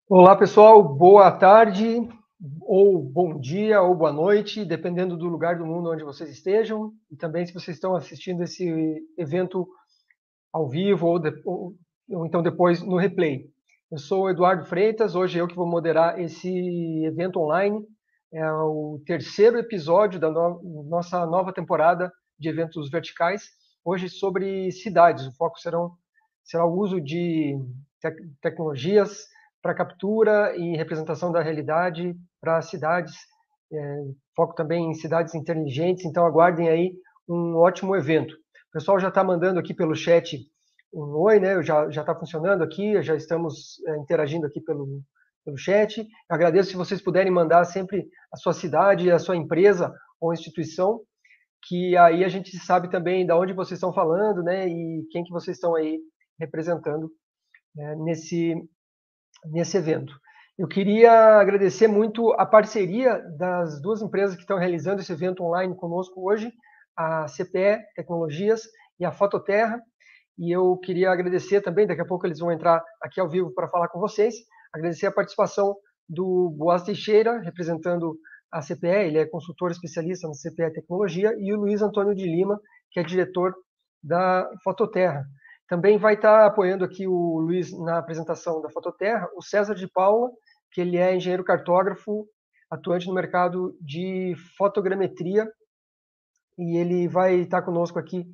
Olá, pessoal. Boa tarde, ou bom dia, ou boa noite, dependendo do lugar do mundo onde vocês estejam. E também se vocês estão assistindo esse evento ao vivo ou então depois no replay. Eu sou o Eduardo Freitas, hoje eu que vou moderar esse evento online. É o terceiro episódio da nossa nova temporada de eventos verticais. Hoje sobre cidades. O foco será o uso de tecnologias para captura e representação da realidade para cidades. Foco também em cidades inteligentes. Então aguardem aí um ótimo evento. O pessoal já está mandando aqui pelo chat um oi, né? Já está funcionando aqui, já estamos interagindo aqui pelo chat. Eu agradeço se vocês puderem mandar sempre a sua cidade, a sua empresa ou instituição, que aí a gente sabe também de onde vocês estão falando, né? E quem que vocês estão aí representando, né, nesse evento. Eu queria agradecer muito a parceria das duas empresas que estão realizando esse evento online conosco hoje, a CPE Tecnologias e a Fototerra. E eu queria agradecer também, daqui a pouco eles vão entrar aqui ao vivo para falar com vocês, agradecer a participação do Boaz Teixeira, representando a CPE, ele é consultor especialista na CPE Tecnologia, e o Luiz Antônio de Lima, que é diretor da Fototerra. Também vai estar apoiando aqui o Luiz na apresentação da Fototerra, o César de Paula, que ele é engenheiro cartógrafo, atuante no mercado de fotogrametria, e ele vai estar conosco aqui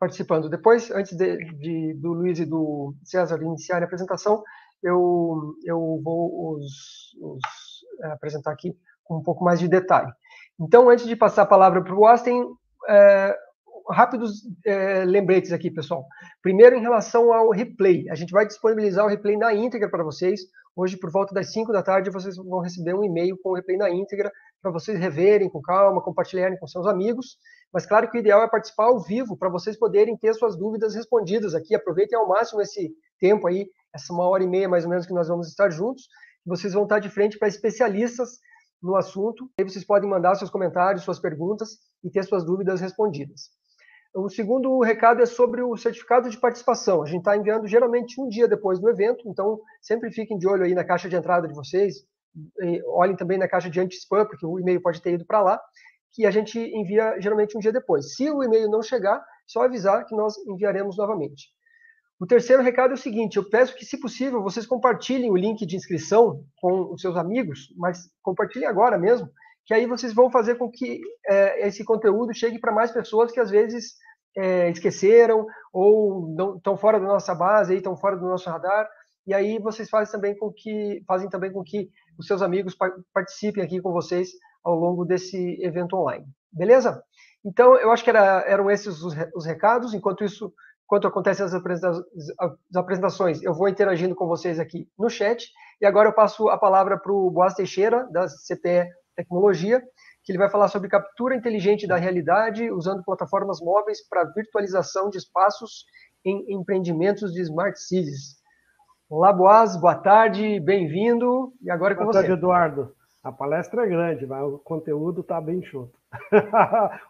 participando. Depois, antes do Luiz e do César iniciarem a apresentação, eu vou apresentar aqui com um pouco mais de detalhe. Então, antes de passar a palavra para o Austin, rápidos lembretes aqui, pessoal. Primeiro, em relação ao replay. A gente vai disponibilizar o replay na íntegra para vocês. Hoje, por volta das 5 da tarde, vocês vão receber um e-mail com o replay na íntegra para vocês reverem com calma, compartilharem com seus amigos. Mas claro que o ideal é participar ao vivo para vocês poderem ter suas dúvidas respondidas aqui. Aproveitem ao máximo esse tempo aí, essa 1h30 mais ou menos que nós vamos estar juntos. Vocês vão estar de frente para especialistas no assunto. Aí vocês podem mandar seus comentários, suas perguntas e ter suas dúvidas respondidas. O segundo recado é sobre o certificado de participação. A gente está enviando geralmente um dia depois do evento, então sempre fiquem de olho aí na caixa de entrada de vocês. Olhem também na caixa de anti-spam, porque o e-mail pode ter ido para lá, que a gente envia geralmente um dia depois. Se o e-mail não chegar, só avisar que nós enviaremos novamente. O terceiro recado é o seguinte: eu peço que, se possível, vocês compartilhem o link de inscrição com os seus amigos, mas compartilhem agora mesmo, que aí vocês vão fazer com que esse conteúdo chegue para mais pessoas que às vezes esqueceram ou não estão fora da nossa base, estão fora do nosso radar. E aí vocês fazem também com que os seus amigos participem aqui com vocês ao longo desse evento online. Beleza? Então, eu acho que eram esses os recados. Enquanto acontecem as apresentações, eu vou interagindo com vocês aqui no chat. E agora eu passo a palavra para o Boaz Teixeira, da CPE Tecnologia, que ele vai falar sobre captura inteligente da realidade usando plataformas móveis para virtualização de espaços em empreendimentos de Smart Cities. Olá, Boaz, boa tarde, bem-vindo, e agora é com você. Boa tarde, você. Eduardo. A palestra é grande, mas o conteúdo está bem chuto.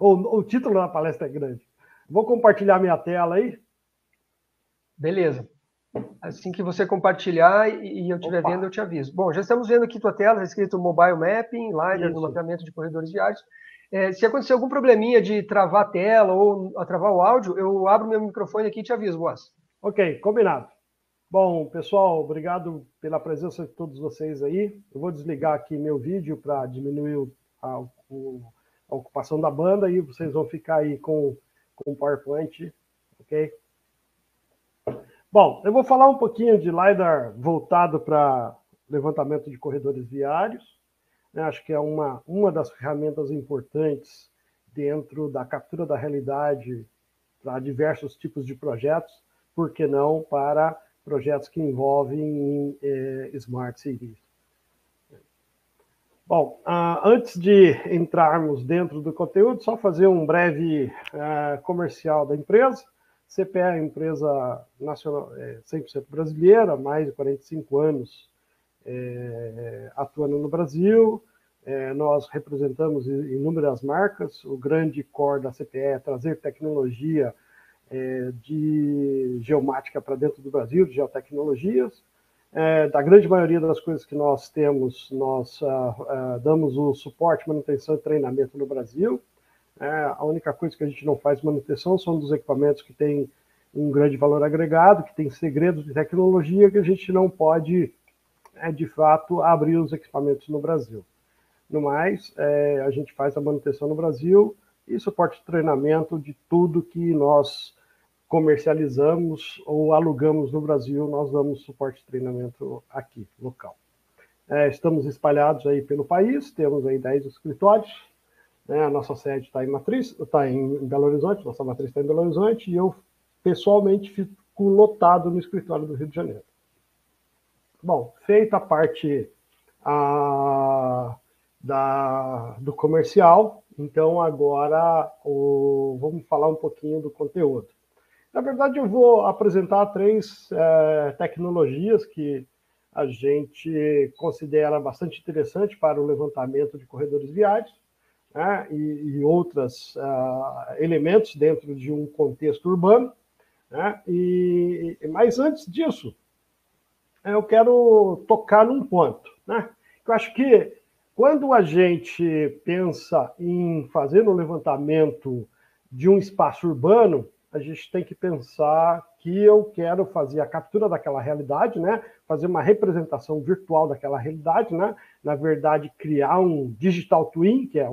O título da palestra é grande. Vou compartilhar minha tela aí. Beleza. Assim que você compartilhar e eu estiver vendo, eu te aviso. Bom, já estamos vendo aqui tua tela, está escrito Mobile Mapping, LiDAR no mapeamento de corredores viários. Se acontecer algum probleminha de travar a tela ou travar o áudio, eu abro meu microfone aqui e te aviso, Boaz. Ok, combinado. Bom, pessoal, obrigado pela presença de todos vocês aí. Eu vou desligar aqui meu vídeo para diminuir a ocupação da banda e vocês vão ficar aí com o PowerPoint, ok? Bom, eu vou falar um pouquinho de LiDAR voltado para levantamento de corredores viários. Acho que é uma das ferramentas importantes dentro da captura da realidade para diversos tipos de projetos, por que não para projetos que envolvem Smart Cities. Bom, antes de entrarmos dentro do conteúdo, só fazer um breve comercial da empresa. CPE é uma empresa nacional, 100% brasileira, mais de 45 anos atuando no Brasil. Nós representamos inúmeras marcas. O grande core da CPE é trazer tecnologia de geomática para dentro do Brasil, de geotecnologias. Da grande maioria das coisas que nós temos, nós damos o suporte, manutenção e treinamento no Brasil. A única coisa que a gente não faz manutenção são dos equipamentos que têm um grande valor agregado, que tem segredos de tecnologia que a gente não pode, de fato, abrir os equipamentos no Brasil. No mais, a gente faz a manutenção no Brasil e suporte de treinamento de tudo que nós comercializamos ou alugamos no Brasil, nós damos suporte de treinamento aqui, local. Estamos espalhados aí pelo país, temos aí 10 escritórios, né? A nossa sede está em Belo Horizonte, nossa matriz está em Belo Horizonte, e eu, pessoalmente, fico lotado no escritório do Rio de Janeiro. Bom, feita a parte do comercial, então agora vamos falar um pouquinho do conteúdo. Na verdade, eu vou apresentar 3 tecnologias que a gente considera bastante interessante para o levantamento de corredores viários, né, e outros elementos dentro de um contexto urbano. Né, mas antes disso, eu quero tocar num ponto. Né, eu acho que quando a gente pensa em fazer um levantamento de um espaço urbano, a gente tem que pensar que eu quero fazer a captura daquela realidade, né? Fazer uma representação virtual daquela realidade, né? Na verdade, criar um digital twin, que é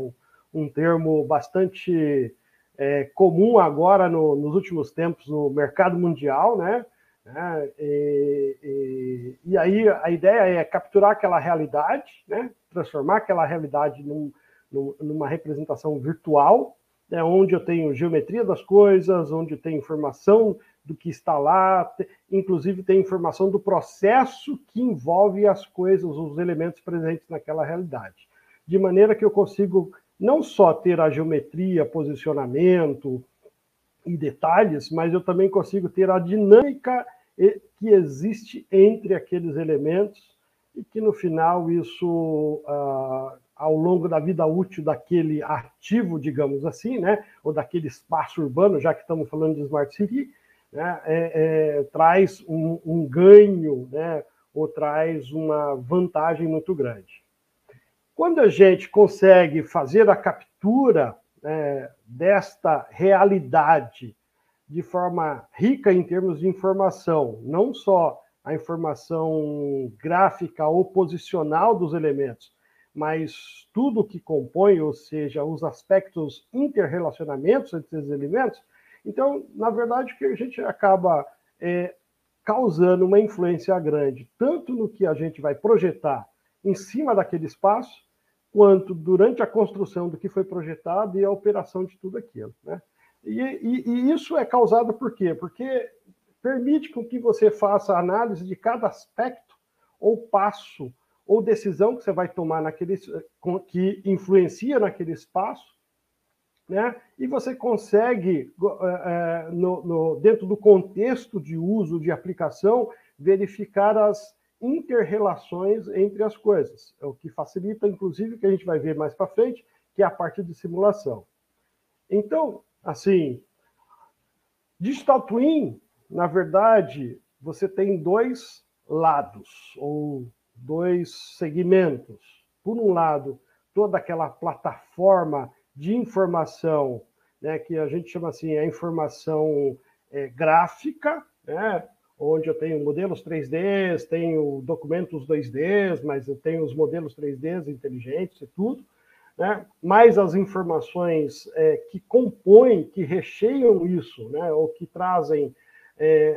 um termo bastante comum agora nos últimos tempos no mercado mundial, né? E aí a ideia é capturar aquela realidade, né? Transformar aquela realidade numa representação virtual, né, onde eu tenho geometria das coisas, onde eu tenho informação do que está lá, inclusive tem informação do processo que envolve as coisas, os elementos presentes naquela realidade. De maneira que eu consigo não só ter a geometria, posicionamento e detalhes, mas eu também consigo ter a dinâmica que existe entre aqueles elementos e que no final isso... ao longo da vida útil daquele ativo, digamos assim, né, ou daquele espaço urbano, já que estamos falando de Smart City, né, traz um ganho, né, ou traz uma vantagem muito grande. Quando a gente consegue fazer a captura desta realidade de forma rica em termos de informação, não só a informação gráfica ou posicional dos elementos, mas tudo que compõe, ou seja, os aspectos interrelacionamentos entre esses elementos, então, na verdade, que a gente acaba causando uma influência grande, tanto no que a gente vai projetar em cima daquele espaço, quanto durante a construção do que foi projetado e a operação de tudo aquilo. Né? E isso é causado por quê? Porque permite com que você faça a análise de cada aspecto ou passo ou decisão que você vai tomar que influencia naquele espaço, né? E você consegue, dentro do contexto de uso, de aplicação, verificar as inter-relações entre as coisas, o que facilita, inclusive, o que a gente vai ver mais para frente, que é a parte de simulação. Então, assim, Digital Twin, na verdade, você tem 2 lados, ou 2 segmentos. Por um lado, toda aquela plataforma de informação, né, que a gente chama assim, a informação gráfica, né, onde eu tenho modelos 3Ds, tenho documentos 2Ds, mas eu tenho os modelos 3Ds inteligentes e tudo, né, mais as informações que compõem, que recheiam isso, né, ou que trazem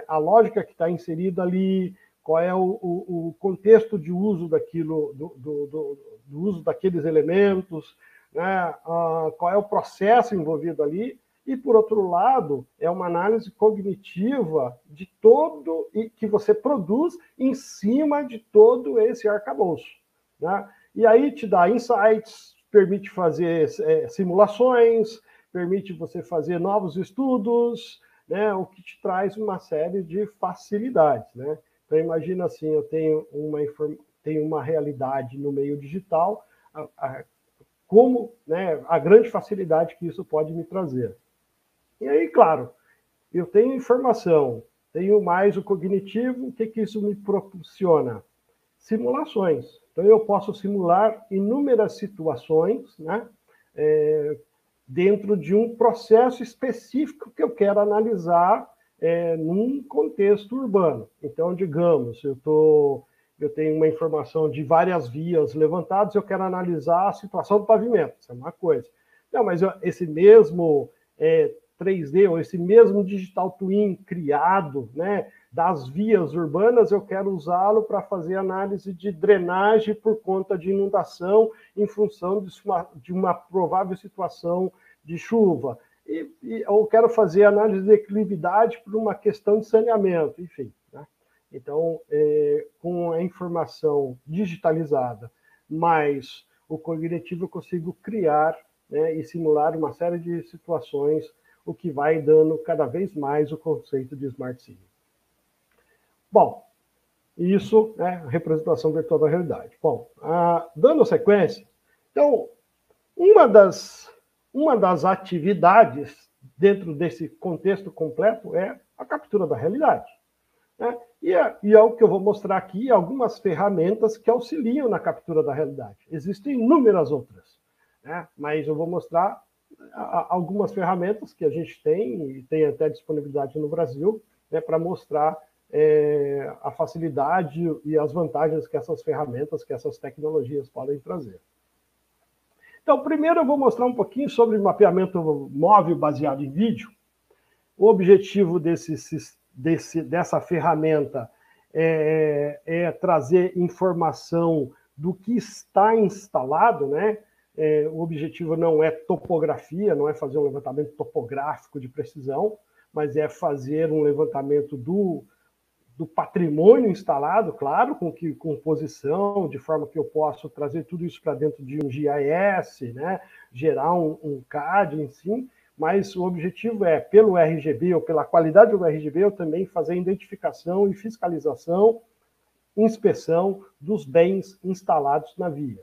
a lógica que está inserida ali, qual é o contexto de uso daquilo, do uso daqueles elementos, né, qual é o processo envolvido ali, e, por outro lado, é uma análise cognitiva de todo e que você produz em cima de todo esse arcabouço. Né? E aí te dá insights, permite fazer simulações, permite você fazer novos estudos, né, o que te traz uma série de facilidades. Né? Então, imagina assim, eu tenho uma realidade no meio digital, como, né, a grande facilidade que isso pode me trazer. E aí, claro, eu tenho informação Tenho mais o cognitivo. O que isso me proporciona? Simulações. Então, eu posso simular inúmeras situações, né, dentro de um processo específico que eu quero analisar num contexto urbano. Então, digamos, eu tenho uma informação de várias vias levantadas, eu quero analisar a situação do pavimento, isso é uma coisa. Não, mas esse mesmo 3D, ou esse mesmo digital twin criado, né, das vias urbanas, eu quero usá-lo para fazer análise de drenagem por conta de inundação em função de uma provável situação de chuva. Eu quero fazer análise de declividade por uma questão de saneamento, enfim. Né? Então, com a informação digitalizada, mais o cognitivo, eu consigo criar, né, e simular uma série de situações, o que vai dando cada vez mais o conceito de Smart City. Bom, isso é a representação virtual da realidade. Bom, dando sequência, então, uma das atividades dentro desse contexto completo é a captura da realidade. Né? E é o que eu vou mostrar aqui, algumas ferramentas que auxiliam na captura da realidade. Existem inúmeras outras, né? Mas eu vou mostrar algumas ferramentas que a gente tem, e tem até disponibilidade no Brasil, né, para mostrar a facilidade e as vantagens que essas ferramentas, que essas tecnologias podem trazer. Então, primeiro eu vou mostrar um pouquinho sobre mapeamento móvel baseado em vídeo. O objetivo dessa ferramenta é trazer informação do que está instalado, né? O objetivo não é topografia, não é fazer um levantamento topográfico de precisão, mas é fazer um levantamento do patrimônio instalado, claro, com composição, de forma que eu possa trazer tudo isso para dentro de um GIS, né? Gerar um CAD em si, mas o objetivo é, pelo RGB, ou pela qualidade do RGB, eu também fazer identificação e fiscalização, inspeção dos bens instalados na via.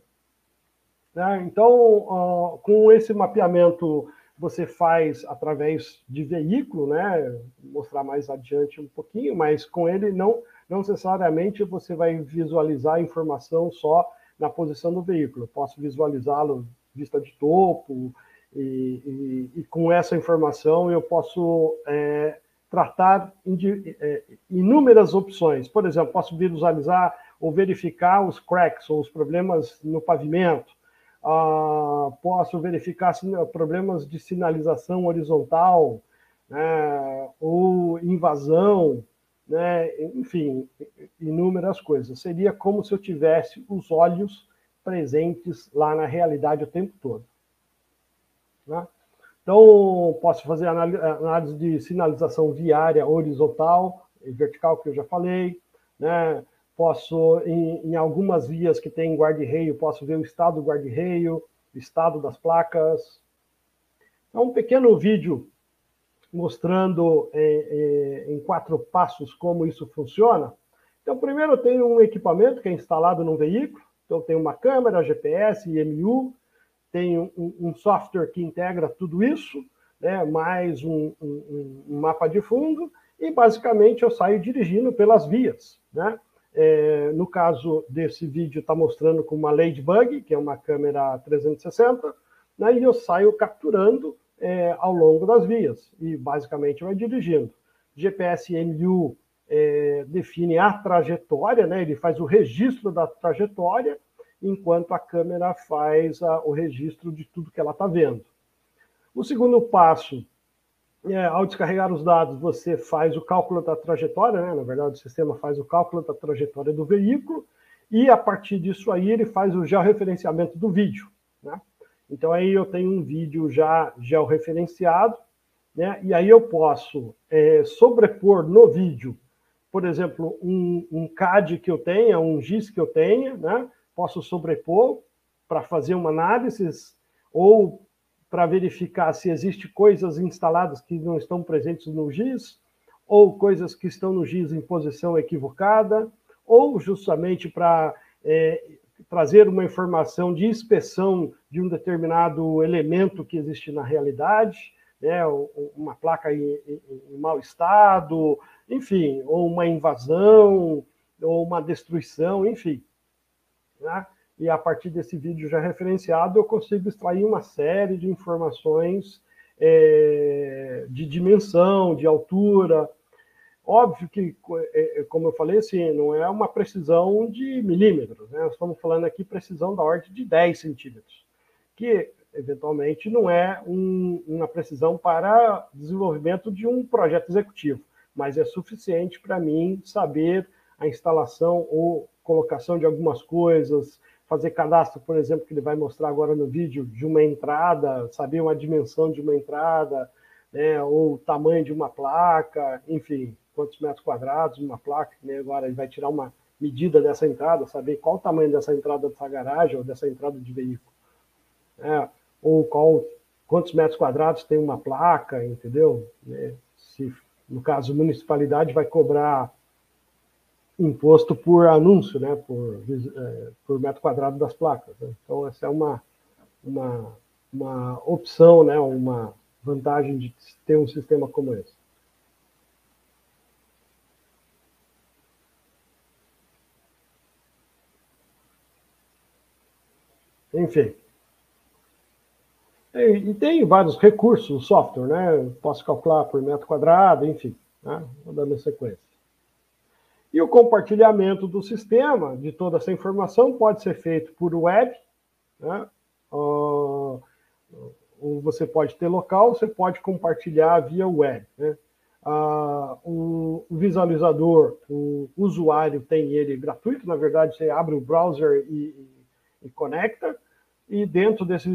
Então, com esse mapeamento, você faz através de veículo, né? Vou mostrar mais adiante um pouquinho, mas com ele não necessariamente você vai visualizar a informação só na posição do veículo. Eu posso visualizá-lo vista de topo, e com essa informação eu posso tratar inúmeras opções. Por exemplo, posso visualizar ou verificar os cracks, ou os problemas no pavimento. Posso verificar problemas de sinalização horizontal, né, ou invasão, né, enfim, inúmeras coisas. Seria como se eu tivesse os olhos presentes lá na realidade o tempo todo. Né? Então, posso fazer análise de sinalização viária horizontal e vertical, que eu já falei, né? Posso, em algumas vias que tem guarda-reio, posso ver o estado do guarda-reio, o estado das placas. É um pequeno vídeo mostrando em 4 passos como isso funciona. Então, primeiro eu tenho um equipamento que é instalado no veículo. Então, eu tenho uma câmera, GPS, IMU, tenho um software que integra tudo isso, né, mais um mapa de fundo, e basicamente eu saio dirigindo pelas vias, né? No caso desse vídeo, está mostrando com uma Ladybug, que é uma câmera 360, né, e eu saio capturando ao longo das vias, e basicamente vai dirigindo. GPS MU define a trajetória, né, ele faz o registro da trajetória, enquanto a câmera faz o registro de tudo que ela está vendo. O segundo passo, ao descarregar os dados, você faz o cálculo da trajetória, né? Na verdade, o sistema faz o cálculo da trajetória do veículo, e a partir disso aí ele faz o georreferenciamento do vídeo. Né? Então aí eu tenho um vídeo já georreferenciado, né? E aí eu posso sobrepor no vídeo, por exemplo, um CAD que eu tenha, um GIS que eu tenha, né? Posso sobrepor para fazer uma análise, ou para verificar se existem coisas instaladas que não estão presentes no GIS, ou coisas que estão no GIS em posição equivocada, ou justamente para trazer uma informação de inspeção de um determinado elemento que existe na realidade, né, uma placa em mau estado, enfim, ou uma invasão, ou uma destruição, enfim. Né? E a partir desse vídeo já referenciado, eu consigo extrair uma série de informações de dimensão, de altura. Óbvio que, como eu falei, assim, não é uma precisão de milímetros, né? Nós estamos falando aqui precisão da ordem de 10 centímetros, que eventualmente não é uma precisão para desenvolvimento de um projeto executivo, mas é suficiente para mim saber a instalação ou colocação de algumas coisas, fazer cadastro, por exemplo, que ele vai mostrar agora no vídeo, de uma entrada, saber uma dimensão de uma entrada, né, ou o tamanho de uma placa, enfim, quantos metros quadrados uma placa, né, agora ele vai tirar uma medida dessa entrada, saber qual o tamanho dessa entrada dessa garagem ou dessa entrada de veículo, né, ou quantos metros quadrados tem uma placa, entendeu? Se, no caso, a municipalidade vai cobrar imposto por anúncio, né, por metro quadrado das placas. Né? Então, essa é uma opção, né, uma vantagem de ter um sistema como esse. Enfim. E tem vários recursos no software, né? Posso calcular por metro quadrado, enfim, né? Vou dando sequência. E o compartilhamento do sistema, de toda essa informação, pode ser feito por web, né? Ou você pode ter local, você pode compartilhar via web, né? O visualizador, o usuário tem ele gratuito, na verdade você abre o browser e conecta, e dentro desse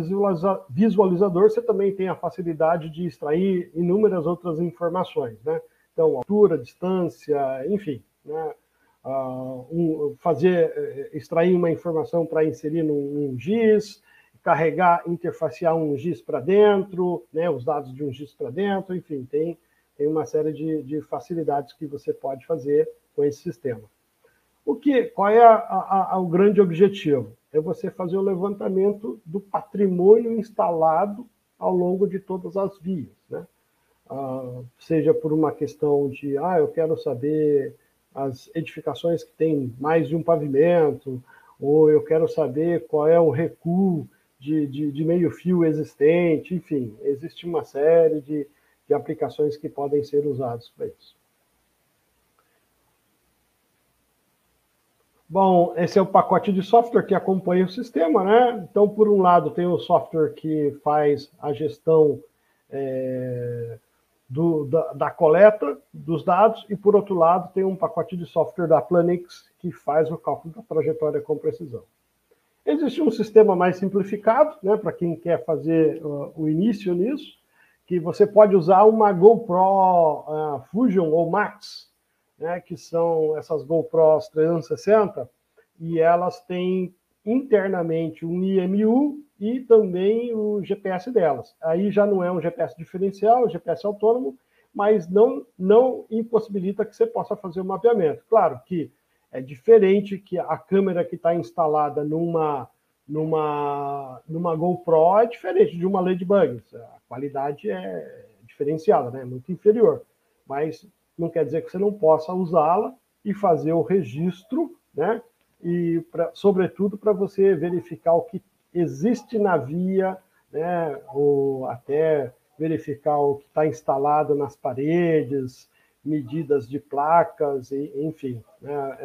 visualizador você também tem a facilidade de extrair inúmeras outras informações, né? Então, altura, distância, enfim, né? Extrair uma informação para inserir num GIS, carregar, interfacear um GIS para dentro, né? Os dados de um GIS para dentro, enfim, tem uma série de facilidades que você pode fazer com esse sistema. Qual é o grande objetivo? É você fazer o levantamento do patrimônio instalado ao longo de todas as vias, né? Seja por uma questão de, eu quero saber as edificações que têm mais de um pavimento, ou eu quero saber qual é o recuo de meio fio existente, enfim, existe uma série de aplicações que podem ser usadas para isso. Bom, esse é o pacote de software que acompanha o sistema, né? Então, por um lado, tem o software que faz a gestão da coleta dos dados, e, por outro lado, tem um pacote de software da Planix que faz o cálculo da trajetória com precisão. Existe um sistema mais simplificado, né, para quem quer fazer o início nisso, que você pode usar uma GoPro Fusion ou Max, né, que são essas GoPros 360, e elas têm internamente um IMU e também o GPS delas. Aí já não é um GPS diferencial, GPS autônomo, mas não impossibilita que você possa fazer o mapeamento. Claro que é diferente que a câmera que está instalada numa GoPro é diferente de uma Ladybug. A qualidade é diferenciada, né? Muito inferior. Mas não quer dizer que você não possa usá-la e fazer o registro, né? E, sobretudo, para você verificar o que existe na via, né? Ou até verificar o que está instalado nas paredes, medidas de placas, enfim. Né?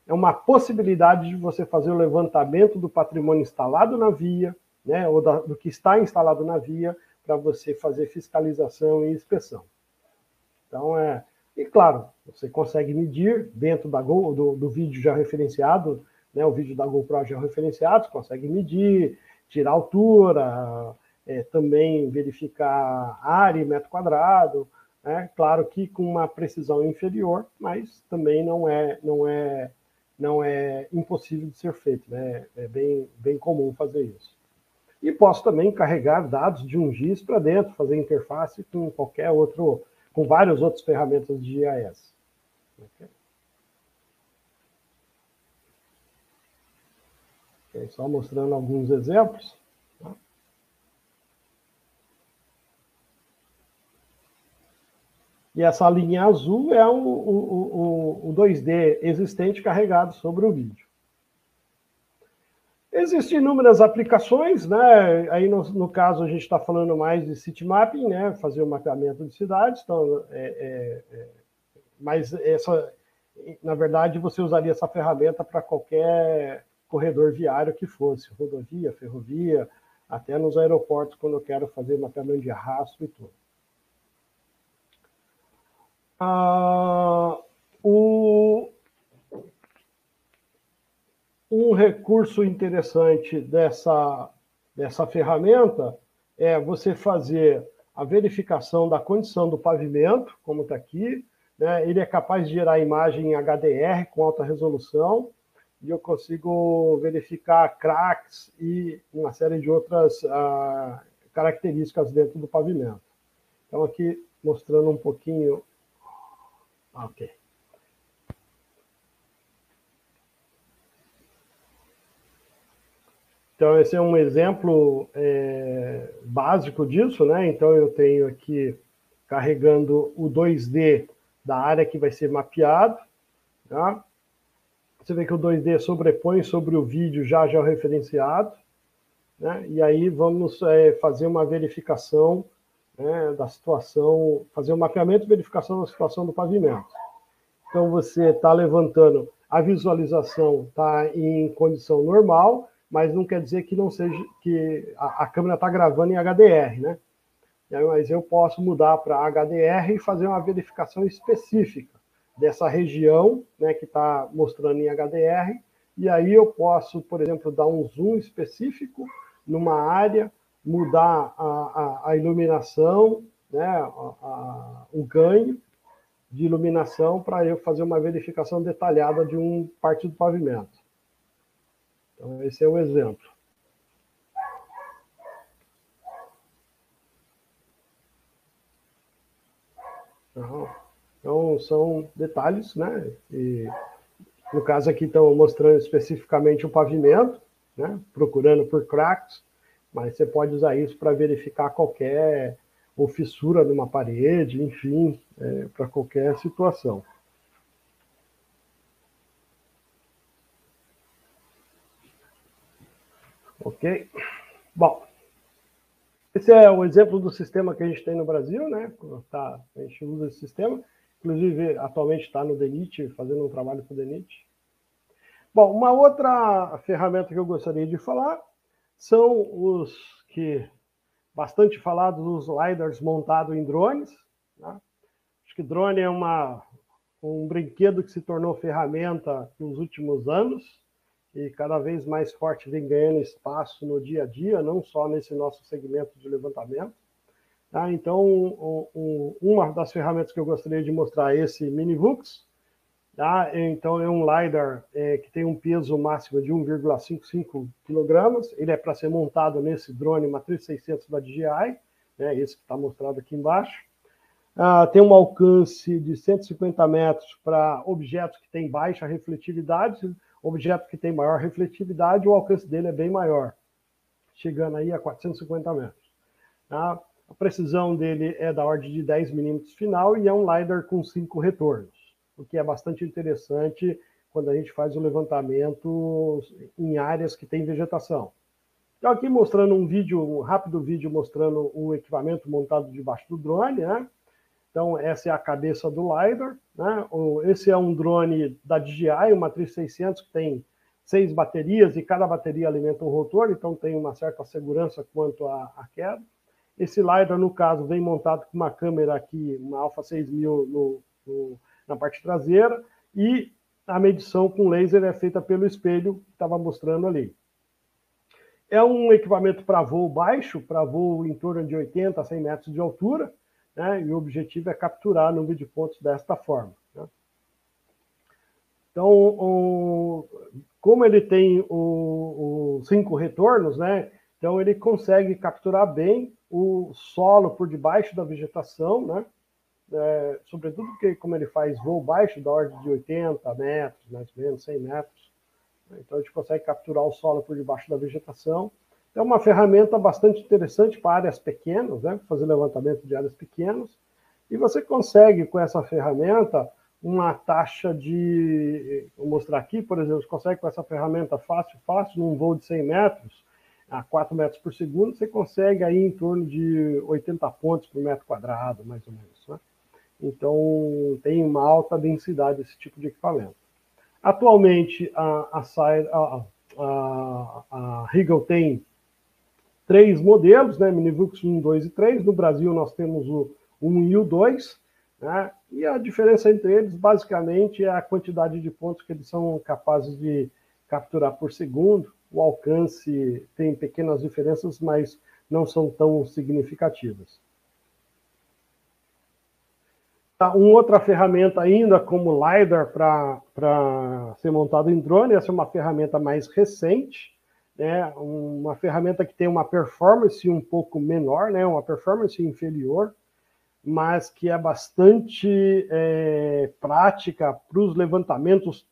É uma possibilidade de você fazer o levantamento do patrimônio instalado na via, né? Ou do que está instalado na via, para você fazer fiscalização e inspeção. Então, e claro, você consegue medir dentro do vídeo já referenciado, né, o vídeo da GoPro já referenciado, você consegue medir, tirar altura, também verificar área e metro quadrado, né, claro que com uma precisão inferior, mas também não é impossível de ser feito, né, é bem comum fazer isso. E posso também carregar dados de um GIS para dentro, fazer interface com com várias outras ferramentas de GIS. Okay, só mostrando alguns exemplos. E essa linha azul é o 2D existente carregado sobre o vídeo. Existem inúmeras aplicações, né? Aí no caso a gente está falando mais de city mapping, né? Fazer o mapeamento de cidades. Então, mas na verdade, você usaria essa ferramenta para qualquer corredor viário que fosse, rodovia, ferrovia, até nos aeroportos, quando eu quero fazer mapeamento de rastro e tudo. Um recurso interessante dessa ferramenta é você fazer a verificação da condição do pavimento, como está aqui, né? Ele é capaz de gerar imagem em HDR com alta resolução, e eu consigo verificar cracks e uma série de outras características dentro do pavimento. Então, aqui, mostrando um pouquinho... Ok. Então, esse é um exemplo básico disso, né? Então, eu tenho aqui carregando o 2D da área que vai ser mapeado, tá? Você vê que o 2D sobrepõe sobre o vídeo já referenciado, né? E aí vamos fazer uma verificação, né, da situação, fazer um mapeamento e verificação da situação do pavimento. Então, você está levantando, a visualização está em condição normal, mas não quer dizer que não seja, que a câmera está gravando em HDR, né? Mas eu posso mudar para HDR e fazer uma verificação específica dessa região, né, que está mostrando em HDR, e aí eu posso, por exemplo, dar um zoom específico numa área, mudar a iluminação, né, o ganho de iluminação para eu fazer uma verificação detalhada de um parte do pavimento. Então, esse é um exemplo. Então, são detalhes, né? E, no caso aqui, estão mostrando especificamente o pavimento, né? Procurando por cracks, mas você pode usar isso para verificar qualquer ou fissura numa parede, enfim, para qualquer situação. Ok? Bom, esse é o exemplo do sistema que a gente tem no Brasil, né? A gente usa esse sistema. Inclusive, atualmente está no DENIT, fazendo um trabalho com o DENIT. Bom, uma outra ferramenta que eu gostaria de falar são os que bastante falados, os LiDARs montados em drones, né? Acho que drone é um brinquedo que se tornou ferramenta nos últimos anos e cada vez mais forte vem ganhando espaço no dia a dia, não só nesse nosso segmento de levantamento. Tá? Então, uma das ferramentas que eu gostaria de mostrar é esse Minivux. Tá? Então, é um LiDAR que tem um peso máximo de 1,55 kg. Ele é para ser montado nesse drone Matriz 600 da DJI, né? Esse que está mostrado aqui embaixo. Tem um alcance de 150 metros para objetos que têm baixa refletividade. Objeto que tem maior refletividade, o alcance dele é bem maior, chegando aí a 450 metros. Tá? A precisão dele é da ordem de 10 milímetros final e é um LiDAR com 5 retornos, o que é bastante interessante quando a gente faz o levantamento em áreas que tem vegetação. Então, aqui mostrando um rápido vídeo mostrando o equipamento montado debaixo do drone, né? Então, essa é a cabeça do LiDAR, né? Esse é um drone da DJI, uma Matriz 600, que tem 6 baterias, e cada bateria alimenta um rotor, então tem uma certa segurança quanto à queda. Esse LiDAR, no caso, vem montado com uma câmera aqui, uma Alpha 6000 na parte traseira, e a medição com laser é feita pelo espelho que estava mostrando ali. É um equipamento para voo baixo, para voo em torno de 80 a 100 metros de altura, né? E o objetivo é capturar número de pontos desta forma, né? Então, como ele tem os 5 retornos, né? Então ele consegue capturar bem o solo por debaixo da vegetação, né? Sobretudo porque, como ele faz voo baixo, da ordem de 80 metros, mais ou menos 100 metros, né? Então a gente consegue capturar o solo por debaixo da vegetação. É uma ferramenta bastante interessante para áreas pequenas, né? Fazer levantamento de áreas pequenas. E você consegue, com essa ferramenta, uma taxa de... Vou mostrar aqui, por exemplo, você consegue com essa ferramenta fácil, num voo de 100 metros, a 4 metros por segundo, você consegue aí em torno de 80 pontos por metro quadrado, mais ou menos, né? Então, tem uma alta densidade esse tipo de equipamento. Atualmente, a Regal tem 3 modelos, né? Minivux 1, 2 e 3. No Brasil, nós temos o 1 e o 2. Né? E a diferença entre eles, basicamente, é a quantidade de pontos que eles são capazes de capturar por segundo. O alcance tem pequenas diferenças, mas não são tão significativas. Uma outra ferramenta ainda como LiDAR para ser montado em drone, essa é uma ferramenta mais recente, né? Uma ferramenta que tem uma performance um pouco menor, né? Uma performance inferior, mas que é bastante prática para os levantamentos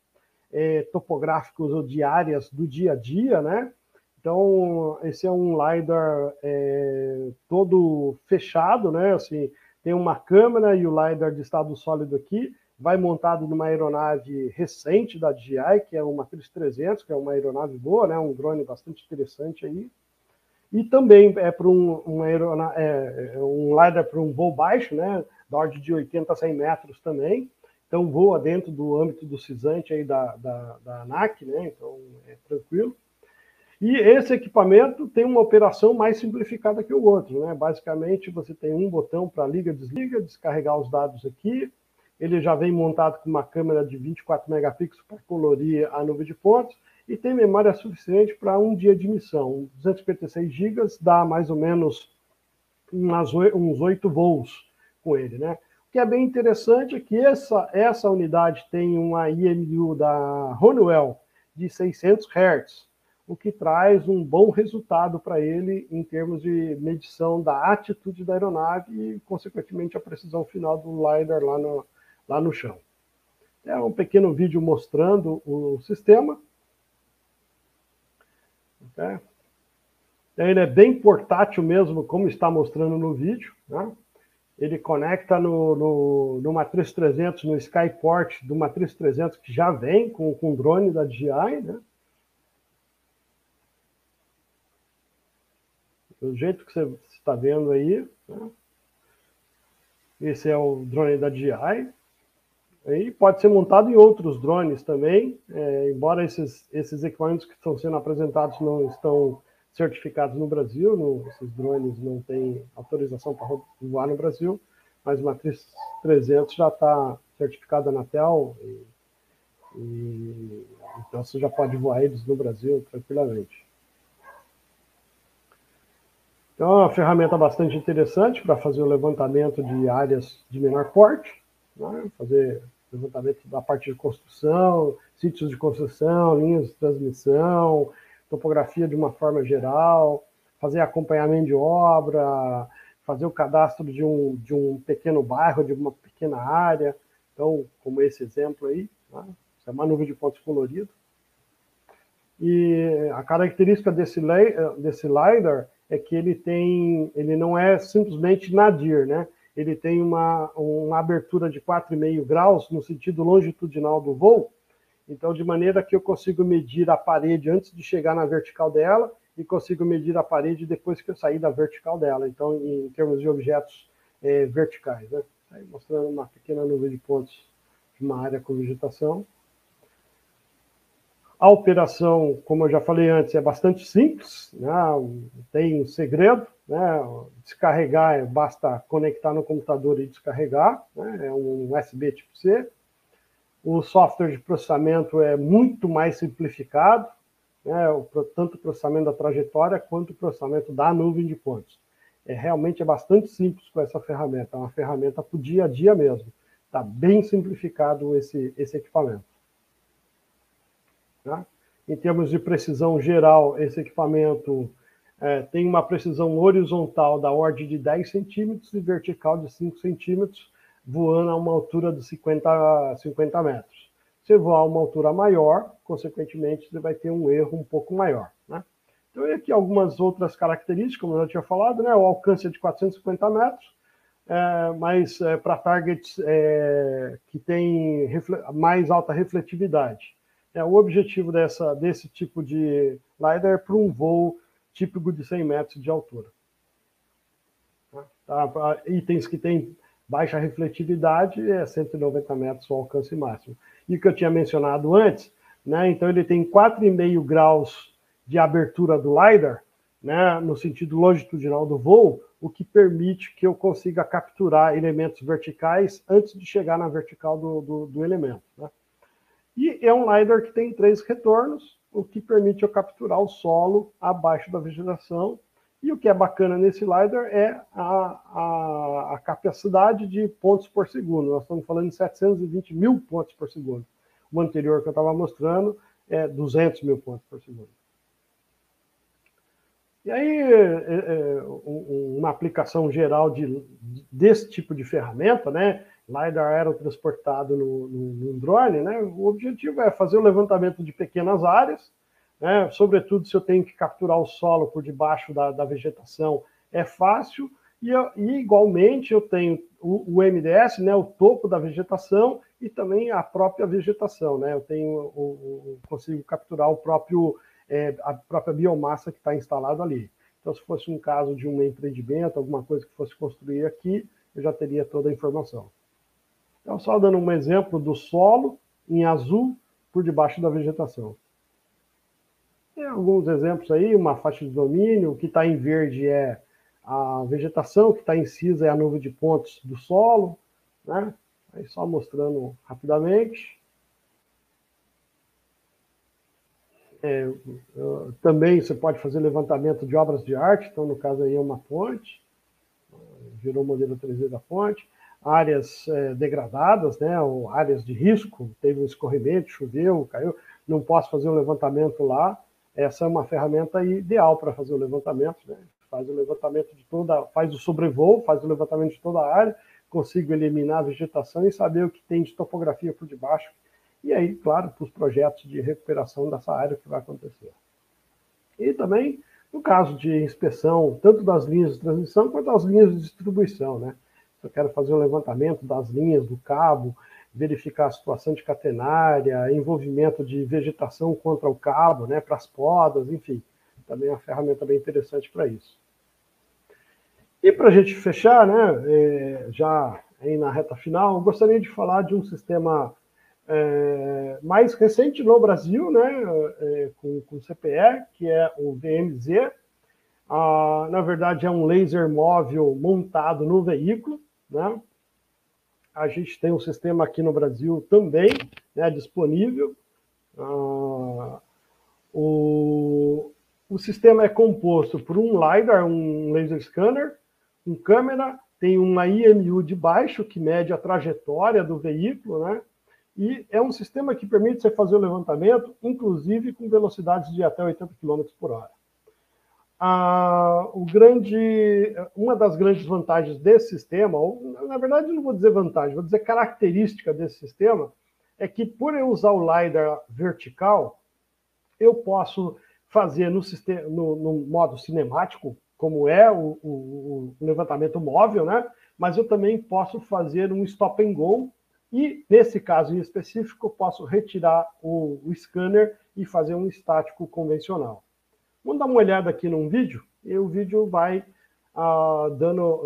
topográficos ou de áreas do dia a dia, né? Então, esse é um LiDAR todo fechado, né? Assim, tem uma câmera e o LiDAR de estado sólido aqui, vai montado numa aeronave recente da DJI, que é uma Matriz 300, que é uma aeronave boa, né? Um drone bastante interessante aí. E também é para um LiDAR para um voo baixo, né? Da ordem de 80 a 100 metros também. Então voa dentro do âmbito do cisante aí da ANAC, né? Então é tranquilo. E esse equipamento tem uma operação mais simplificada que o outro, né? Basicamente, você tem um botão para liga, desliga, descarregar os dados aqui. Ele já vem montado com uma câmera de 24 megapixels para colorir a nuvem de pontos e tem memória suficiente para um dia de missão. 256 GB dá mais ou menos uns 8 voos com ele, né? O que é bem interessante é que essa unidade tem uma IMU da Honeywell de 600 Hz, o que traz um bom resultado para ele em termos de medição da atitude da aeronave e, consequentemente, a precisão final do LiDAR lá no chão. É um pequeno vídeo mostrando o sistema. Okay? Ele é bem portátil mesmo, como está mostrando no vídeo. Né? Ele conecta no Matriz 300, no Skyport do Matriz 300, que já vem com o drone da DJI, né? Do jeito que você está vendo aí, né? Esse é o drone da DJI. E pode ser montado em outros drones também, embora esses equipamentos que estão sendo apresentados não estão certificados no Brasil, esses drones não têm autorização para voar no Brasil, mas o Matriz 300 já está certificado na Anatel, então você já pode voar eles no Brasil tranquilamente. Então é uma ferramenta bastante interessante para fazer o levantamento de áreas de menor porte, né? Fazer levantamento da parte de construção, sítios de construção, linhas de transmissão, topografia de uma forma geral, fazer acompanhamento de obra, fazer o cadastro de um pequeno bairro, de uma pequena área. Então, como esse exemplo aí, né? Isso é uma nuvem de pontos colorido. E a característica desse LiDAR é que ele não é simplesmente nadir, né? Ele tem uma abertura de 4,5 graus no sentido longitudinal do voo, então de maneira que eu consigo medir a parede antes de chegar na vertical dela e consigo medir a parede depois que eu sair da vertical dela, então em termos de objetos verticais, né? Aí mostrando uma pequena nuvem de pontos de uma área com vegetação. A operação, como eu já falei antes, é bastante simples, né? Tem um segredo, né? Descarregar, basta conectar no computador e descarregar, né? É um USB tipo C. O software de processamento é muito mais simplificado, né? Tanto o processamento da trajetória quanto o processamento da nuvem de pontos. Realmente é bastante simples com essa ferramenta, é uma ferramenta para o dia a dia mesmo. Está bem simplificado esse equipamento. Tá? Em termos de precisão geral, esse equipamento tem uma precisão horizontal da ordem de 10 centímetros e vertical de 5 centímetros, voando a uma altura de 50 metros. Se voar a uma altura maior, consequentemente, você vai ter um erro um pouco maior. Né? Então, aqui algumas outras características, como eu já tinha falado, né? O alcance é de 450 metros, mas para targets que têm mais alta refletividade. O objetivo desse tipo de LiDAR é para um voo típico de 100 metros de altura. Tá? Para itens que têm baixa refletividade, é 190 metros o alcance máximo. E o que eu tinha mencionado antes, né, então ele tem 4,5 graus de abertura do LiDAR, né, no sentido longitudinal do voo, o que permite que eu consiga capturar elementos verticais antes de chegar na vertical do elemento. Né? E é um LiDAR que tem 3 retornos, o que permite eu capturar o solo abaixo da vegetação. E o que é bacana nesse LiDAR é a capacidade de pontos por segundo. Nós estamos falando de 720 mil pontos por segundo. O anterior que eu estava mostrando é 200 mil pontos por segundo. E aí, uma aplicação geral desse tipo de ferramenta, né? LiDAR aerotransportado no drone, né? O objetivo é fazer o levantamento de pequenas áreas, né? Sobretudo se eu tenho que capturar o solo por debaixo da vegetação, é fácil. E igualmente eu tenho o MDS, né? O topo da vegetação e também a própria vegetação, né? Eu consigo capturar a própria biomassa que está instalada ali. Então, se fosse um caso de um empreendimento, alguma coisa que fosse construir aqui, eu já teria toda a informação. Então, só dando um exemplo do solo em azul por debaixo da vegetação. Tem alguns exemplos aí, uma faixa de domínio, o que está em verde é a vegetação, o que está em cinza é a nuvem de pontos do solo, né? Aí só mostrando rapidamente. Também você pode fazer levantamento de obras de arte, então no caso aí é uma ponte, virou o modelo 3D da ponte, áreas degradadas, né, ou áreas de risco, teve um escorrimento, choveu, caiu, não posso fazer um levantamento lá, essa é uma ferramenta ideal para fazer o levantamento, né? Faz o levantamento faz o sobrevoo, faz o levantamento de toda a área, consigo eliminar a vegetação e saber o que tem de topografia por debaixo. E aí, claro, para os projetos de recuperação dessa área que vai acontecer. E também, no caso de inspeção, tanto das linhas de transmissão quanto das linhas de distribuição, né? Se eu quero fazer um levantamento das linhas do cabo, verificar a situação de catenária, envolvimento de vegetação contra o cabo, né, para as podas, enfim. Também é uma ferramenta bem interessante para isso. E para a gente fechar, né, já aí na reta final, eu gostaria de falar de um sistema mais recente no Brasil, né, com CPE, que é o VMZ. Na verdade, é um laser móvel montado no veículo, né? A gente tem um sistema aqui no Brasil também, né, disponível. O sistema é composto por um LiDAR, um laser scanner, um câmera, tem uma IMU de baixo que mede a trajetória do veículo, né? E é um sistema que permite você fazer o levantamento, inclusive com velocidades de até 80 km por hora. Uma das grandes vantagens desse sistema, ou, na verdade não vou dizer vantagem, vou dizer característica desse sistema, é que por eu usar o LiDAR vertical, eu posso fazer no modo cinemático, como é o levantamento móvel, né? Mas eu também posso fazer um stop and go, e, nesse caso em específico, eu posso retirar o scanner e fazer um estático convencional. Vamos dar uma olhada aqui num vídeo, e o vídeo vai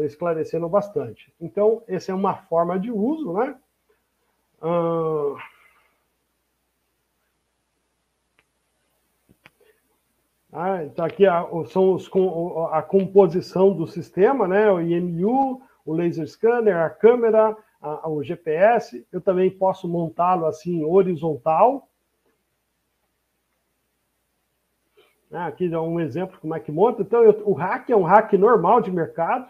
esclarecendo bastante. Então, essa é uma forma de uso, né? Então, aqui são a composição do sistema, né? O IMU, o laser scanner, a câmera, o GPS. Eu também posso montá-lo assim horizontal. Aqui é um exemplo como é que monta. Então, o rack é um rack normal de mercado.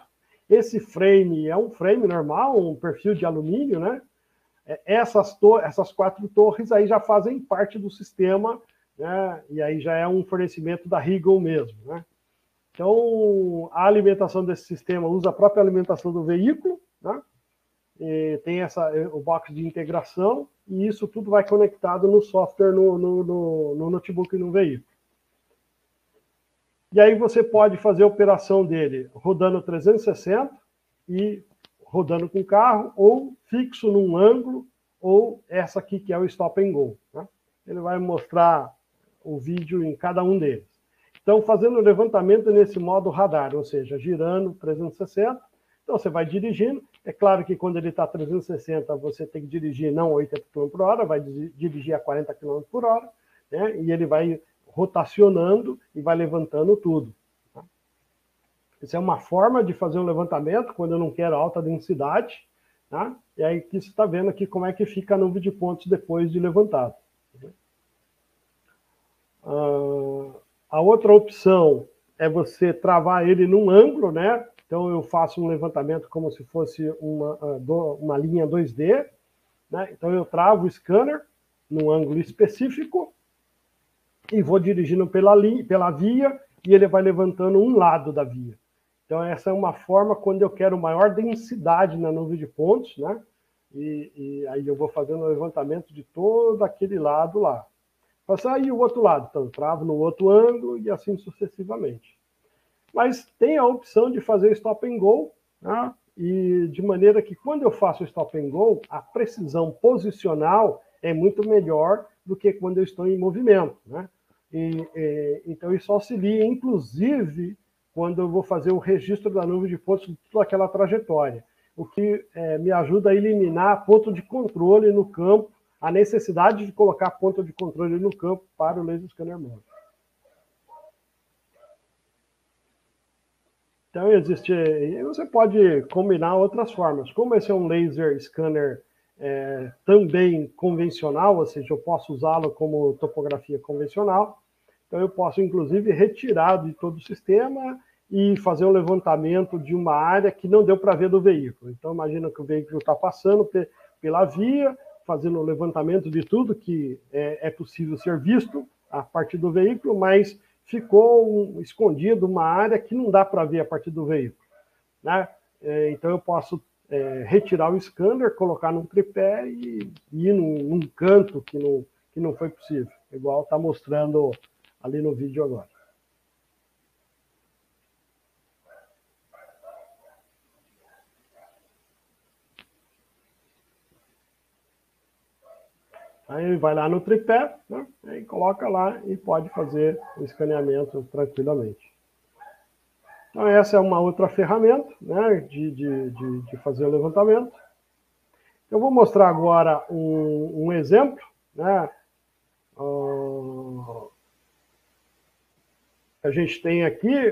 Esse frame é um frame normal, um perfil de alumínio, né? Essas 4 torres aí já fazem parte do sistema, né? E aí já é um fornecimento da Regal mesmo, né? Então, a alimentação desse sistema usa a própria alimentação do veículo, né? E tem o box de integração, e isso tudo vai conectado no software, no notebook e no veículo. E aí você pode fazer a operação dele rodando 360 e rodando com o carro, ou fixo num ângulo, ou essa aqui que é o Stop and Go. Né? Ele vai mostrar o vídeo em cada um deles. Então, fazendo o levantamento nesse modo radar, ou seja, girando 360. Então, você vai dirigindo. É claro que quando ele está 360, você tem que dirigir não 80 km por hora, vai dirigir a 40 km por hora, né? E ele vai rotacionando e vai levantando tudo. Tá? Isso é uma forma de fazer um levantamento quando eu não quero alta densidade. Tá? E aí que você está vendo aqui como é que fica a nuvem de pontos depois de levantado. A outra opção é você travar ele num ângulo, né? Então eu faço um levantamento como se fosse uma linha 2D, né? Então eu travo o scanner num ângulo específico e vou dirigindo pela via e ele vai levantando um lado da via. Então essa é uma forma quando eu quero maior densidade na nuvem de pontos, né? E aí eu vou fazendo o levantamento de todo aquele lado lá. Passar aí o outro lado, então eu travo no outro ângulo e assim sucessivamente. Mas tem a opção de fazer Stop and Go, né? E de maneira que quando eu faço Stop and Go, a precisão posicional é muito melhor do que quando eu estou em movimento, né? Então isso auxilia, inclusive, quando eu vou fazer o registro da nuvem de pontos de toda aquela trajetória, o que me ajuda a eliminar ponto de controle no campo, a necessidade de colocar ponto de controle no campo para o laser scanner móvel. Então, você pode combinar outras formas. Como esse é um laser scanner também convencional, ou seja, eu posso usá-lo como topografia convencional, então eu posso, inclusive, retirar de todo o sistema e fazer um levantamento de uma área que não deu para ver do veículo. Então, imagina que o veículo está passando pela via, fazendo o levantamento de tudo que é possível ser visto a partir do veículo, mas ficou escondido uma área que não dá para ver a partir do veículo. Né? Então eu posso retirar o scanner, colocar num tripé e ir num canto que não foi possível, igual está mostrando ali no vídeo agora. Aí ele vai lá no tripé, né? Aí coloca lá e pode fazer o escaneamento tranquilamente. Então essa é uma outra ferramenta, né, de fazer o levantamento. Eu vou mostrar agora um exemplo, né, a gente tem aqui,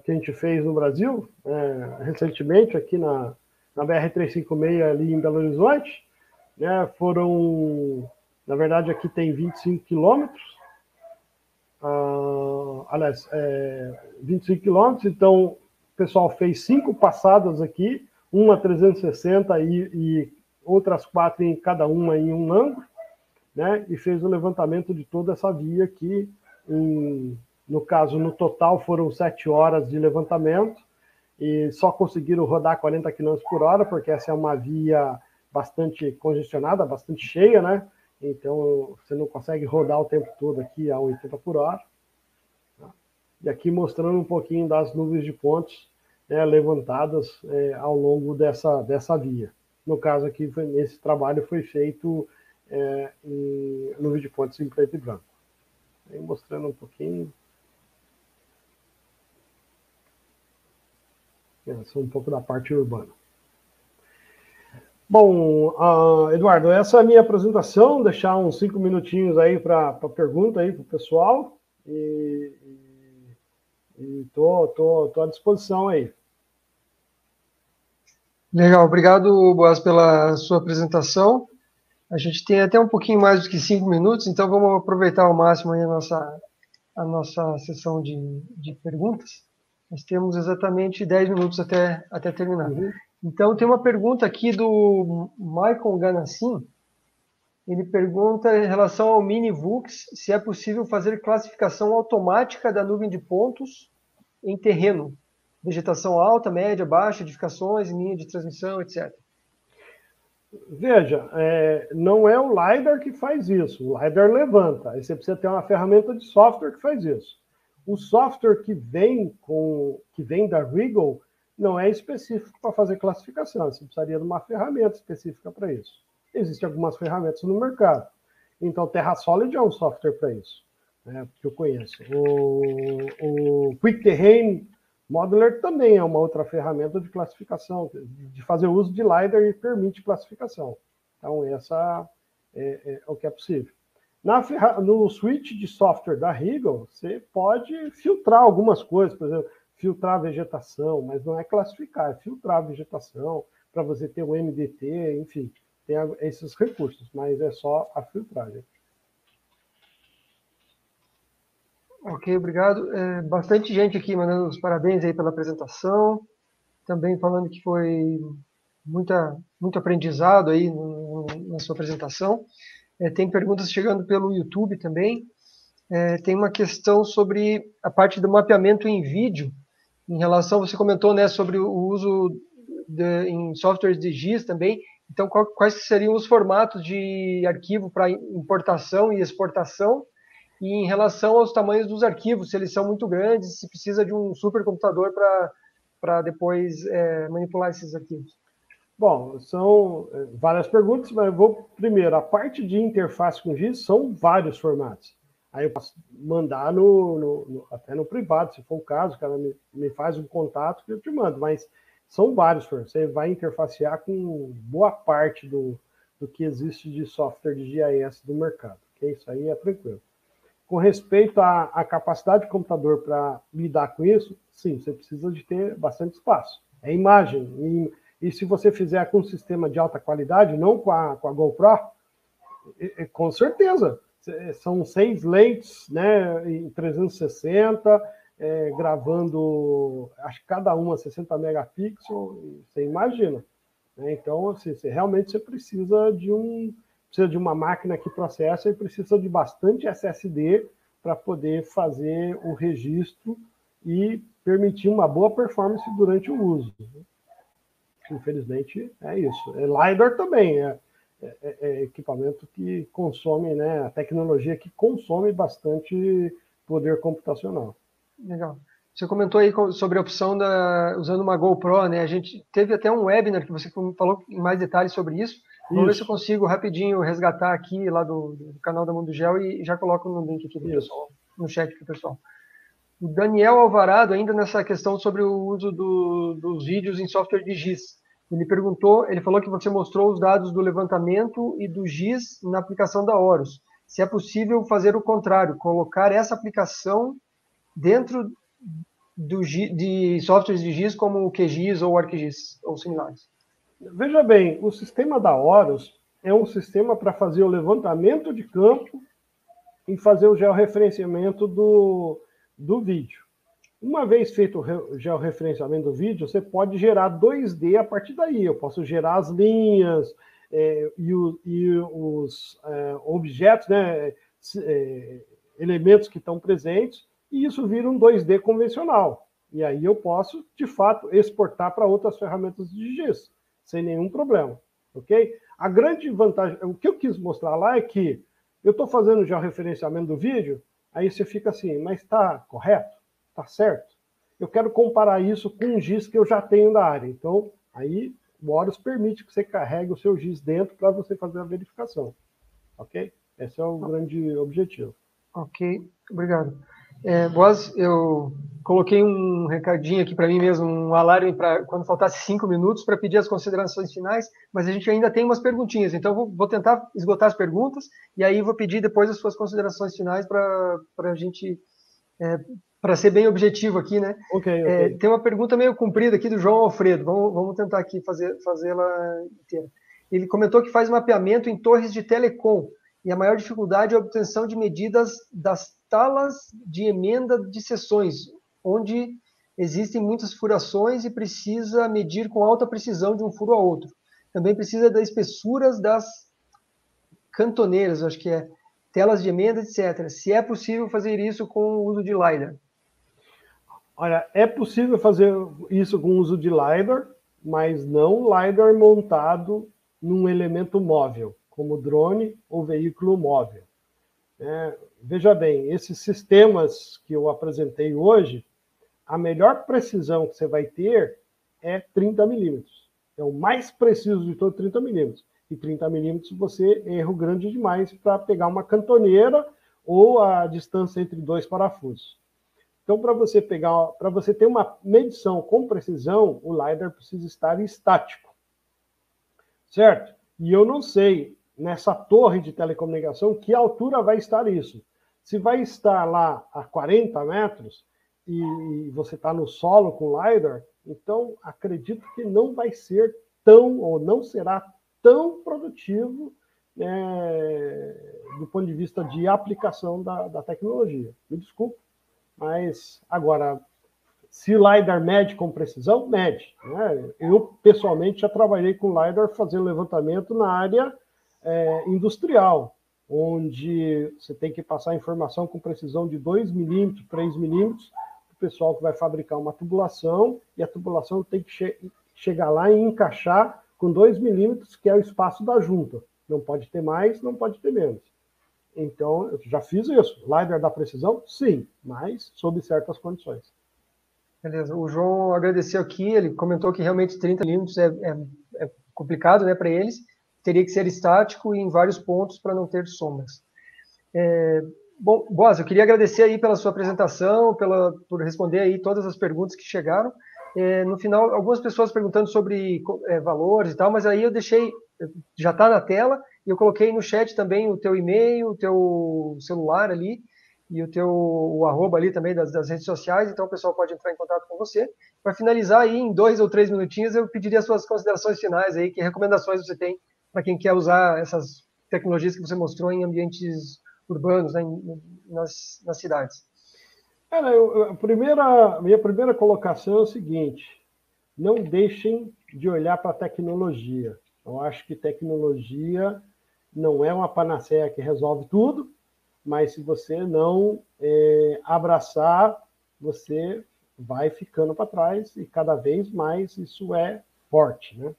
que a gente fez no Brasil, recentemente, aqui na BR-356, ali em Belo Horizonte, né, na verdade, aqui tem 25 quilômetros, aliás, 25 quilômetros, então o pessoal fez 5 passadas aqui, uma 360 e outras 4 em cada uma em um ângulo, né, e fez o levantamento de toda essa via aqui, no caso, no total foram 7 horas de levantamento, e só conseguiram rodar 40 km por hora, porque essa é uma via bastante congestionada, bastante cheia, né? Então, você não consegue rodar o tempo todo aqui a 80 por hora. E aqui mostrando um pouquinho das nuvens de pontos, né, levantadas ao longo dessa via. No caso aqui, esse trabalho foi feito em nuvem de pontos em preto e branco. Aí mostrando um pouquinho. Essa é um pouco da parte urbana. Bom, Eduardo, essa é a minha apresentação, deixar uns 5 minutinhos aí para pergunta aí para o pessoal e tô à disposição aí. Legal, obrigado, Boaz, pela sua apresentação. A gente tem até um pouquinho mais do que 5 minutos, então vamos aproveitar ao máximo aí a nossa sessão de perguntas. Nós temos exatamente 10 minutos até terminar. Uhum. Então, tem uma pergunta aqui do Michael Ganassim. Ele pergunta em relação ao Minivux, se é possível fazer classificação automática da nuvem de pontos em terreno. Vegetação alta, média, baixa, edificações, linha de transmissão, etc. Veja, não é o LiDAR que faz isso. O LiDAR levanta. Aí você precisa ter uma ferramenta de software que faz isso. O software que vem da Regal não é específico para fazer classificação, você precisaria de uma ferramenta específica para isso. Existem algumas ferramentas no mercado. Então, TerraSolid é um software para isso, né, que eu conheço. O Quick Terrain Modeler também é uma outra ferramenta de classificação, de fazer uso de LiDAR e permite classificação. Então, essa é o que é possível. No switch de software da Regal, você pode filtrar algumas coisas, por exemplo, filtrar a vegetação, mas não é classificar, é filtrar a vegetação, para você ter o MDT, enfim, tem esses recursos, mas é só a filtragem. Ok, obrigado. Bastante gente aqui mandando os parabéns aí pela apresentação, também falando que foi muito aprendizado aí na sua apresentação. Tem perguntas chegando pelo YouTube também. Tem uma questão sobre a parte do mapeamento em vídeo, em relação, você comentou, né, sobre o uso em softwares de GIS também. Então, quais seriam os formatos de arquivo para importação e exportação? E em relação aos tamanhos dos arquivos, se eles são muito grandes, se precisa de um supercomputador para depois manipular esses arquivos. Bom, são várias perguntas, mas eu vou primeiro, a parte de interface com GIS são vários formatos. Aí eu posso mandar até no privado, se for o caso, o cara me faz um contato que eu te mando, mas são vários formatos. Você vai interfacear com boa parte do que existe de software de GIS do mercado. Okay? Isso aí é tranquilo. Com respeito à capacidade de computador para lidar com isso, sim, você precisa de ter bastante espaço. É imagem. E se você fizer com um sistema de alta qualidade, não com a GoPro, com certeza. São 6 lentes, né, em 360, gravando, acho que cada uma 60 megapixels, você imagina. Né? Então, assim, realmente você precisa de uma máquina que processa e precisa de bastante SSD para poder fazer o registro e permitir uma boa performance durante o uso. Infelizmente, é isso. LiDAR também é equipamento que consome, né, a tecnologia que consome bastante poder computacional. Legal. Você comentou aí sobre a opção usando uma GoPro, né? A gente teve até um webinar que você falou em mais detalhes sobre isso. Vou ver se eu consigo rapidinho resgatar aqui lá do canal da Mundo Gel e já coloco no link aqui do pessoal, no chat para o pessoal. O Daniel Alvarado, ainda nessa questão sobre o uso dos vídeos em software de GIS. Ele falou que você mostrou os dados do levantamento e do GIS na aplicação da Horus. Se é possível fazer o contrário, colocar essa aplicação dentro de softwares de GIS como o QGIS ou o ArcGIS ou similares. Veja bem, o sistema da Horus é um sistema para fazer o levantamento de campo e fazer o georreferenciamento do vídeo. Uma vez feito o georreferenciamento do vídeo, você pode gerar 2D a partir daí. Eu posso gerar as linhas e os objetos, né, elementos que estão presentes, e isso vira um 2D convencional. E aí eu posso, de fato, exportar para outras ferramentas de GIS, sem nenhum problema. Ok? A grande vantagem, o que eu quis mostrar lá é que eu estou fazendo o georreferenciamento do vídeo, aí você fica assim, mas está correto? Tá certo? Eu quero comparar isso com um GIS que eu já tenho da área. Então, aí o Horus permite que você carregue o seu GIS dentro para você fazer a verificação. Ok? Esse é o grande objetivo. Ok, obrigado. Boaz, eu coloquei um recadinho aqui para mim mesmo, um alarme para quando faltasse 5 minutos para pedir as considerações finais, mas a gente ainda tem umas perguntinhas, então vou tentar esgotar as perguntas e aí vou pedir depois as suas considerações finais para a gente... para ser bem objetivo aqui, né? Ok. Tem uma pergunta meio comprida aqui do João Alfredo. Vamos tentar aqui fazê-la inteira. Ele comentou que faz mapeamento em torres de telecom e a maior dificuldade é a obtenção de medidas das talas de emenda de seções, onde existem muitas furações e precisa medir com alta precisão de um furo a outro. Também precisa das espessuras das cantoneiras, acho que telas de emenda, etc. Se é possível fazer isso com o uso de LiDAR. Olha, é possível fazer isso com o uso de LiDAR, mas não LiDAR montado num elemento móvel, como drone ou veículo móvel. Veja bem, esses sistemas que eu apresentei hoje, a melhor precisão que você vai ter é 30 milímetros. É o mais preciso de todo, 30 milímetros. E 30 milímetros você erro grande demais para pegar uma cantoneira ou a distância entre dois parafusos. Então, para você ter uma medição com precisão, o LiDAR precisa estar estático, certo? E eu não sei, nessa torre de telecomunicação, que altura vai estar isso. Se vai estar lá a 40 metros e você está no solo com LiDAR, então acredito que não vai ser tão, ou não será tão produtivo do ponto de vista de aplicação da tecnologia. Me desculpe, mas agora, se LiDAR mede com precisão, mede. Né? Eu, pessoalmente, já trabalhei com LiDAR fazendo levantamento na área industrial, onde você tem que passar informação com precisão de 2 milímetros, 3 milímetros, para o pessoal que vai fabricar uma tubulação, e a tubulação tem que chegar lá e encaixar com 2 milímetros, que é o espaço da junta. Não pode ter mais, não pode ter menos. Então, eu já fiz isso. LiDAR dá precisão? Sim, mas sob certas condições. Beleza. O João agradeceu aqui, ele comentou que realmente 30 milímetros é complicado, né, para eles. Teria que ser estático e em vários pontos para não ter sombras. Bom, Boaz, eu queria agradecer aí pela sua apresentação, por responder aí todas as perguntas que chegaram. No final, algumas pessoas perguntando sobre valores e tal, mas aí eu deixei, já está na tela, e eu coloquei no chat também o teu e-mail, o teu celular ali, e o arroba ali também das redes sociais, então o pessoal pode entrar em contato com você. Para finalizar aí, em 2 ou 3 minutinhos, eu pediria as suas considerações finais aí, que recomendações você tem para quem quer usar essas tecnologias que você mostrou em ambientes urbanos, né, nas cidades. Cara, minha primeira colocação é o seguinte: não deixem de olhar para a tecnologia. Eu acho que tecnologia não é uma panaceia que resolve tudo, mas se você não abraçar, você vai ficando para trás e cada vez mais isso é forte, né?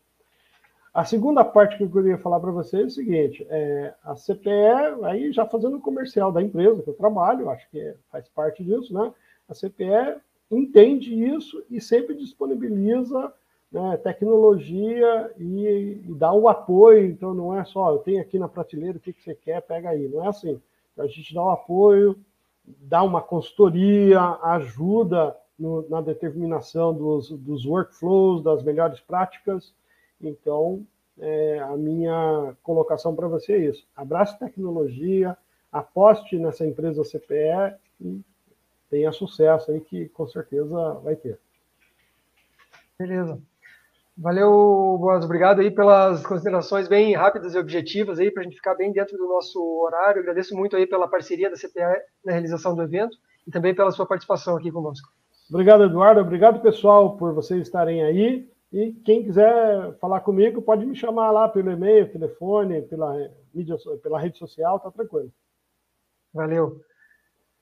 A segunda parte que eu queria falar para você é o seguinte: a CPE, aí já fazendo o comercial da empresa que eu trabalho, acho que faz parte disso, né? A CPE entende isso e sempre disponibiliza, né, tecnologia e dá o apoio. Então não é só, eu tenho aqui na prateleira, o que você quer, pega aí. Não é assim. A gente dá o apoio, dá uma consultoria, ajuda na determinação dos workflows, das melhores práticas. Então, a minha colocação para você é isso: abrace tecnologia, aposte nessa empresa CPE e tenha sucesso aí, que com certeza vai ter. Beleza. Valeu, Boaz. Obrigado aí pelas considerações bem rápidas e objetivas aí, para a gente ficar bem dentro do nosso horário. Agradeço muito aí pela parceria da CPE na realização do evento e também pela sua participação aqui conosco. Obrigado, Eduardo. Obrigado, pessoal, por vocês estarem aí. E quem quiser falar comigo, pode me chamar lá pelo e-mail, telefone, pela rede social, tá tranquilo. Valeu.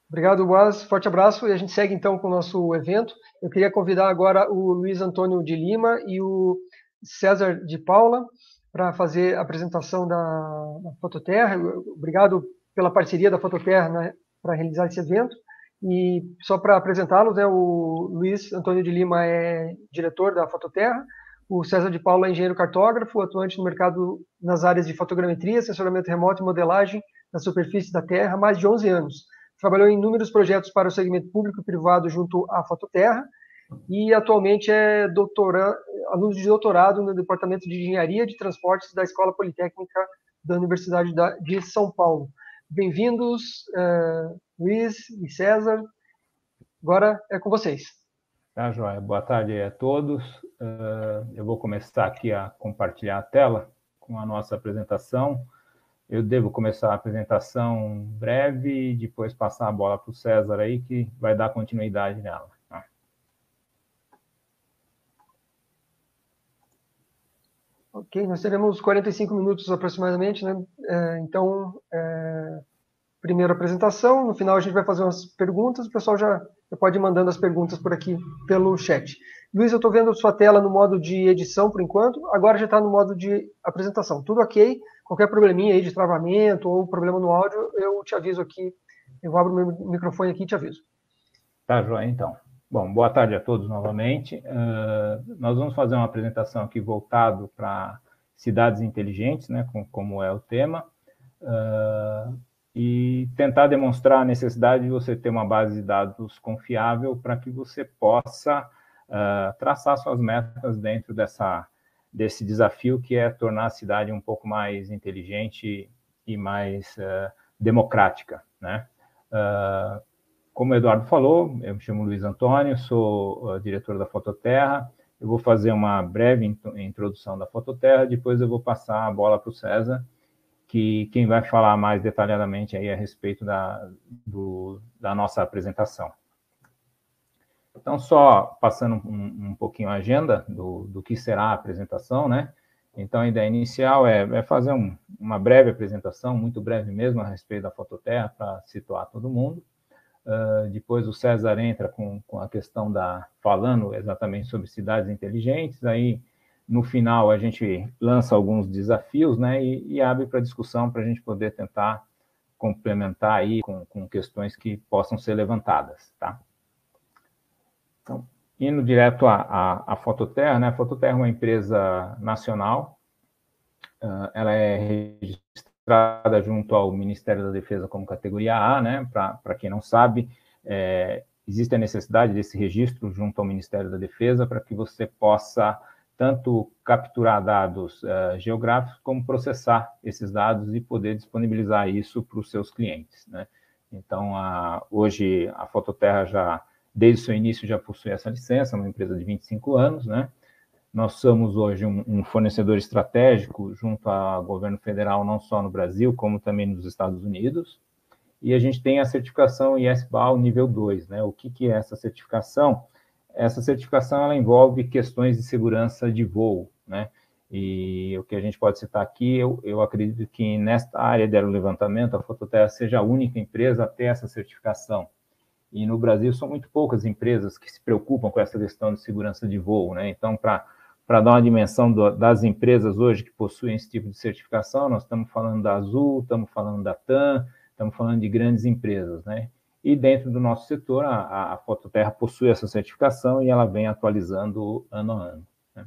Obrigado, Boaz. Forte abraço e a gente segue então com o nosso evento. Eu queria convidar agora o Luiz Antônio de Lima e o César de Paula para fazer a apresentação da Fototerra. Obrigado pela parceria da Fototerra para realizar esse evento. E só para apresentá-los, o Luiz Antônio de Lima é diretor da Fototerra, o César de Paula é engenheiro cartógrafo, atuante no mercado nas áreas de fotogrametria, sensoramento remoto e modelagem da superfície da Terra há mais de 11 anos. Trabalhou em inúmeros projetos para o segmento público e privado junto à Fototerra e atualmente é aluno de doutorado no Departamento de Engenharia de Transportes da Escola Politécnica da Universidade de São Paulo. Bem-vindos, Luiz e César. Agora é com vocês. Tá, joia. Boa tarde a todos. Eu vou começar aqui a compartilhar a tela com a nossa apresentação. Eu devo começar a apresentação breve e depois passar a bola para o César aí, que vai dar continuidade nela. Tá? Ok, nós teremos 45 minutos aproximadamente, né? Então, primeiro a apresentação, no final a gente vai fazer umas perguntas, o pessoal já pode ir mandando as perguntas por aqui pelo chat. Luiz, eu estou vendo a sua tela no modo de edição por enquanto, agora já está no modo de apresentação. Tudo ok? Qualquer probleminha aí de travamento ou problema no áudio, eu te aviso aqui, eu abro meu microfone aqui e te aviso. Tá, joia, então. Bom, boa tarde a todos novamente. Nós vamos fazer uma apresentação aqui voltado para cidades inteligentes, né, como é o tema, e tentar demonstrar a necessidade de você ter uma base de dados confiável para que você possa traçar suas metas dentro desse desafio que é tornar a cidade um pouco mais inteligente e mais democrática, né? Como o Eduardo falou, eu me chamo Luiz Antônio, sou diretor da Fototerra. Eu vou fazer uma breve introdução da Fototerra, depois eu vou passar a bola para o César, que quem vai falar mais detalhadamente aí a respeito da nossa apresentação. Então, só passando um pouquinho a agenda do que será a apresentação, né? Então, a ideia inicial é fazer uma breve apresentação, muito breve mesmo, a respeito da Fototerra, para situar todo mundo. Depois o César entra com a questão falando exatamente sobre cidades inteligentes, aí no final a gente lança alguns desafios, né, e abre para discussão para a gente poder tentar complementar aí com questões que possam ser levantadas, tá? Então, indo direto à Fototerra, né, a Fototerra é uma empresa nacional, ela é registrada junto ao Ministério da Defesa como categoria A, né? Para quem não sabe, existe a necessidade desse registro junto ao Ministério da Defesa para que você possa tanto capturar dados geográficos como processar esses dados e poder disponibilizar isso para os seus clientes, né? Então, hoje a Fototerra já, desde o seu início, já possui essa licença, uma empresa de 25 anos, né? Nós somos hoje um fornecedor estratégico junto ao governo federal, não só no Brasil, como também nos Estados Unidos. E a gente tem a certificação ISBAL nível 2, né? O que é essa certificação? Essa certificação ela envolve questões de segurança de voo, né? E o que a gente pode citar aqui, eu acredito que nesta área de aerolevantamento, a Fototerra seja a única empresa a ter essa certificação. E no Brasil são muito poucas empresas que se preocupam com essa questão de segurança de voo, né? Então, para dar uma dimensão das empresas hoje que possuem esse tipo de certificação, nós estamos falando da Azul, estamos falando da TAM, estamos falando de grandes empresas, né? E dentro do nosso setor, a Fototerra possui essa certificação e ela vem atualizando ano a ano, né?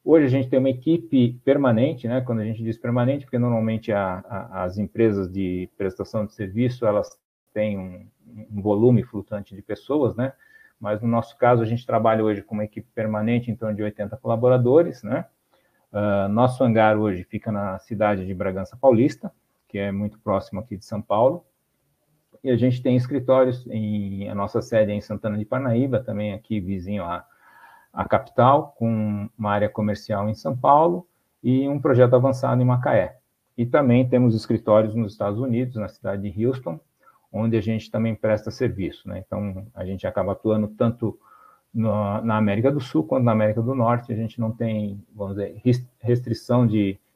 Hoje a gente tem uma equipe permanente, né? Quando a gente diz permanente, porque normalmente as empresas de prestação de serviço, elas têm um volume flutuante de pessoas, né? Mas no nosso caso, a gente trabalha hoje com uma equipe permanente em torno de 80 colaboradores, né? Nosso hangar hoje fica na cidade de Bragança Paulista, que é muito próximo aqui de São Paulo. E a gente tem escritórios, a nossa sede é em Santana de Parnaíba, também aqui vizinho à capital, com uma área comercial em São Paulo e um projeto avançado em Macaé. E também temos escritórios nos Estados Unidos, na cidade de Houston, onde a gente também presta serviço, né? Então, a gente acaba atuando tanto na América do Sul quanto na América do Norte. A gente não tem, vamos dizer, restrição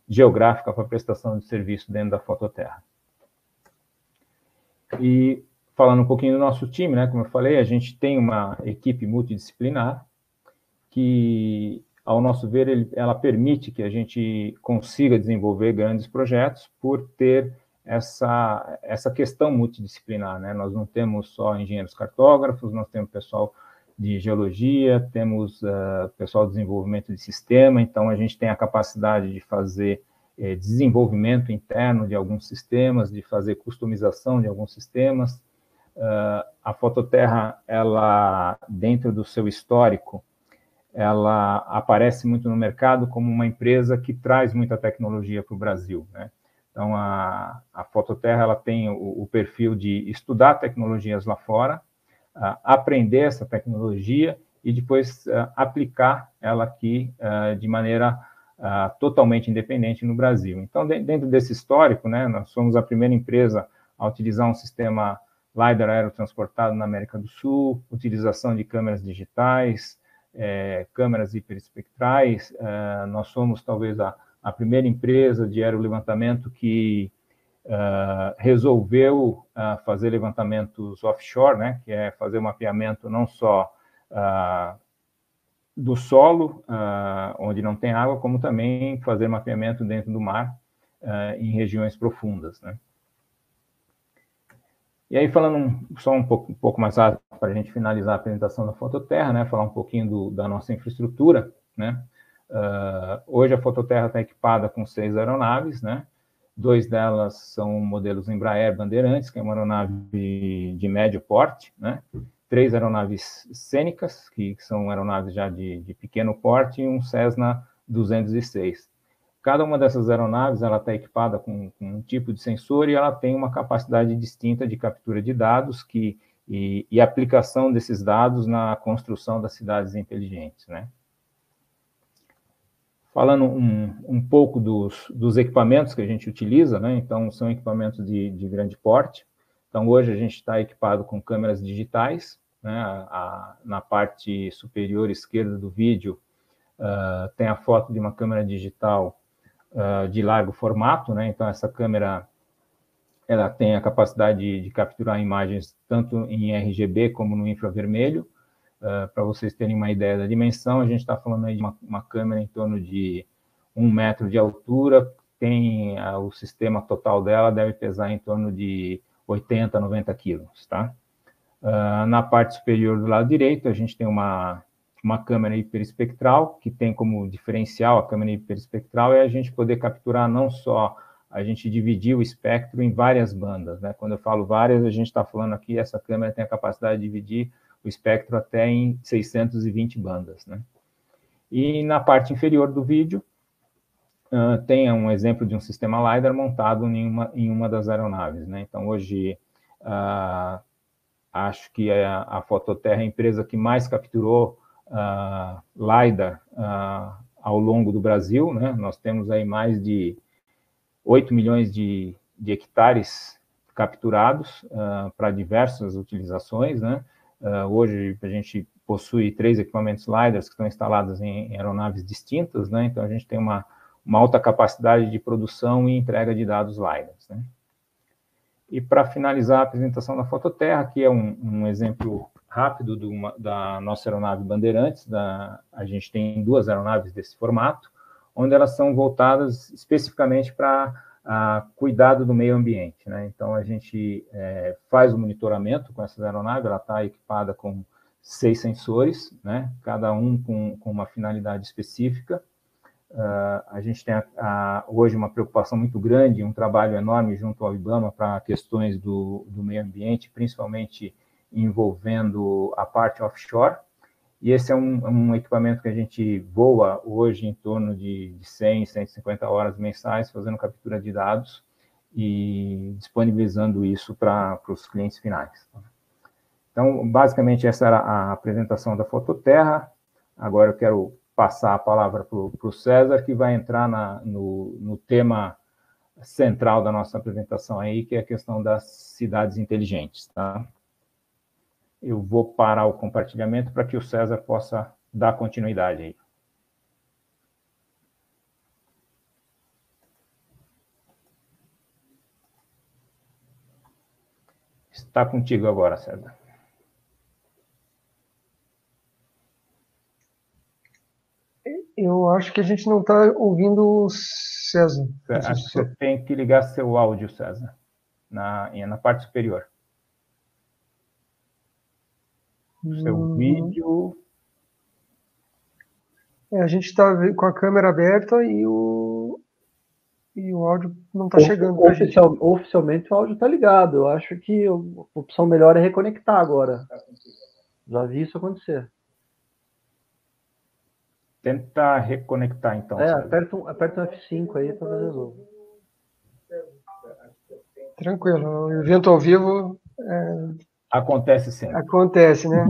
geográfica para prestação de serviço dentro da Fototerra. E falando um pouquinho do nosso time, né? Como eu falei, a gente tem uma equipe multidisciplinar que, ao nosso ver, ela permite que a gente consiga desenvolver grandes projetos por ter essa questão multidisciplinar, né? Nós não temos só engenheiros cartógrafos, nós temos pessoal de geologia, temos pessoal de desenvolvimento de sistema, então a gente tem a capacidade de fazer desenvolvimento interno de alguns sistemas, de fazer customização de alguns sistemas. A Fototerra, ela, dentro do seu histórico, ela aparece muito no mercado como uma empresa que traz muita tecnologia para o Brasil, né? Então, a Fototerra ela tem o perfil de estudar tecnologias lá fora, aprender essa tecnologia e depois aplicar ela aqui de maneira totalmente independente no Brasil. Então, dentro desse histórico, né, nós somos a primeira empresa a utilizar um sistema LiDAR aerotransportado na América do Sul, utilização de câmeras digitais, câmeras hiperespectrais. Nós somos talvez a primeira empresa de aerolevantamento que resolveu fazer levantamentos offshore, né, que é fazer o mapeamento não só do solo, onde não tem água, como também fazer mapeamento dentro do mar, em regiões profundas, né? E aí, falando só um pouco mais rápido, para a gente finalizar a apresentação da Fototerra, né, falar um pouquinho da nossa infraestrutura, né? Hoje a Fototerra está equipada com 6 aeronaves, né? 2 delas são modelos Embraer Bandeirantes, que é uma aeronave de médio porte, né? 3 aeronaves cênicas, que são aeronaves já de pequeno porte, e um Cessna 206. Cada uma dessas aeronaves ela está equipada com um tipo de sensor e ela tem uma capacidade distinta de captura de dados e aplicação desses dados na construção das cidades inteligentes, né? Falando um pouco dos equipamentos que a gente utiliza, né? Então, são equipamentos de grande porte. Então, hoje a gente está equipado com câmeras digitais, né? Na parte superior esquerda do vídeo tem a foto de uma câmera digital de largo formato, né? Então, essa câmera ela tem a capacidade de capturar imagens tanto em RGB como no infravermelho. Para vocês terem uma ideia da dimensão, a gente está falando aí de uma câmera em torno de 1 metro de altura, tem o sistema total dela deve pesar em torno de 80, 90 quilos, tá? Na parte superior do lado direito, a gente tem uma câmera hiperespectral, que tem como diferencial a câmera hiperespectral é a gente poder capturar não só a gente dividir o espectro em várias bandas, né? Quando eu falo várias, a gente está falando aqui, essa câmera tem a capacidade de dividir o espectro até em 620 bandas, né? E na parte inferior do vídeo, tem um exemplo de um sistema LiDAR montado em uma das aeronaves, né? Então, hoje, acho que a Fototerra é a empresa que mais capturou LiDAR ao longo do Brasil, né? Nós temos aí mais de 8 milhões de hectares capturados para diversas utilizações, né? Hoje a gente possui 3 equipamentos LiDARs que estão instalados em aeronaves distintas, né? Então a gente tem uma alta capacidade de produção e entrega de dados LiDARs, né? E para finalizar a apresentação da Fototerra, aqui é um exemplo rápido da nossa aeronave Bandeirantes. A gente tem 2 aeronaves desse formato, onde elas são voltadas especificamente para cuidado do meio ambiente, né? Então, a gente faz o monitoramento com essas aeronaves, ela está equipada com 6 sensores, né? Cada um com uma finalidade específica. A gente tem hoje uma preocupação muito grande, um trabalho enorme junto ao IBAMA para questões do meio ambiente, principalmente envolvendo a parte offshore. E esse é um equipamento que a gente voa hoje em torno de 100, 150 horas mensais, fazendo captura de dados e disponibilizando isso para os clientes finais. Então, basicamente, essa era a apresentação da Fototerra. Agora eu quero passar a palavra para o César, que vai entrar no tema central da nossa apresentação aí, que é a questão das cidades inteligentes, tá? Eu vou parar o compartilhamento para que o César possa dar continuidade aí. Está contigo agora, César. Eu acho que a gente não está ouvindo o César. Acho que você tem que ligar seu áudio, César, na parte superior. Seu vídeo... A gente está com a câmera aberta e o áudio não está chegando para a gente. Oficialmente o áudio está ligado. Eu acho que a opção melhor é reconectar agora. Já vi isso acontecer. Tenta reconectar, então. Aperta um F5 aí, talvez resolva. Tranquilo. O evento ao vivo... Acontece sempre. Acontece, né?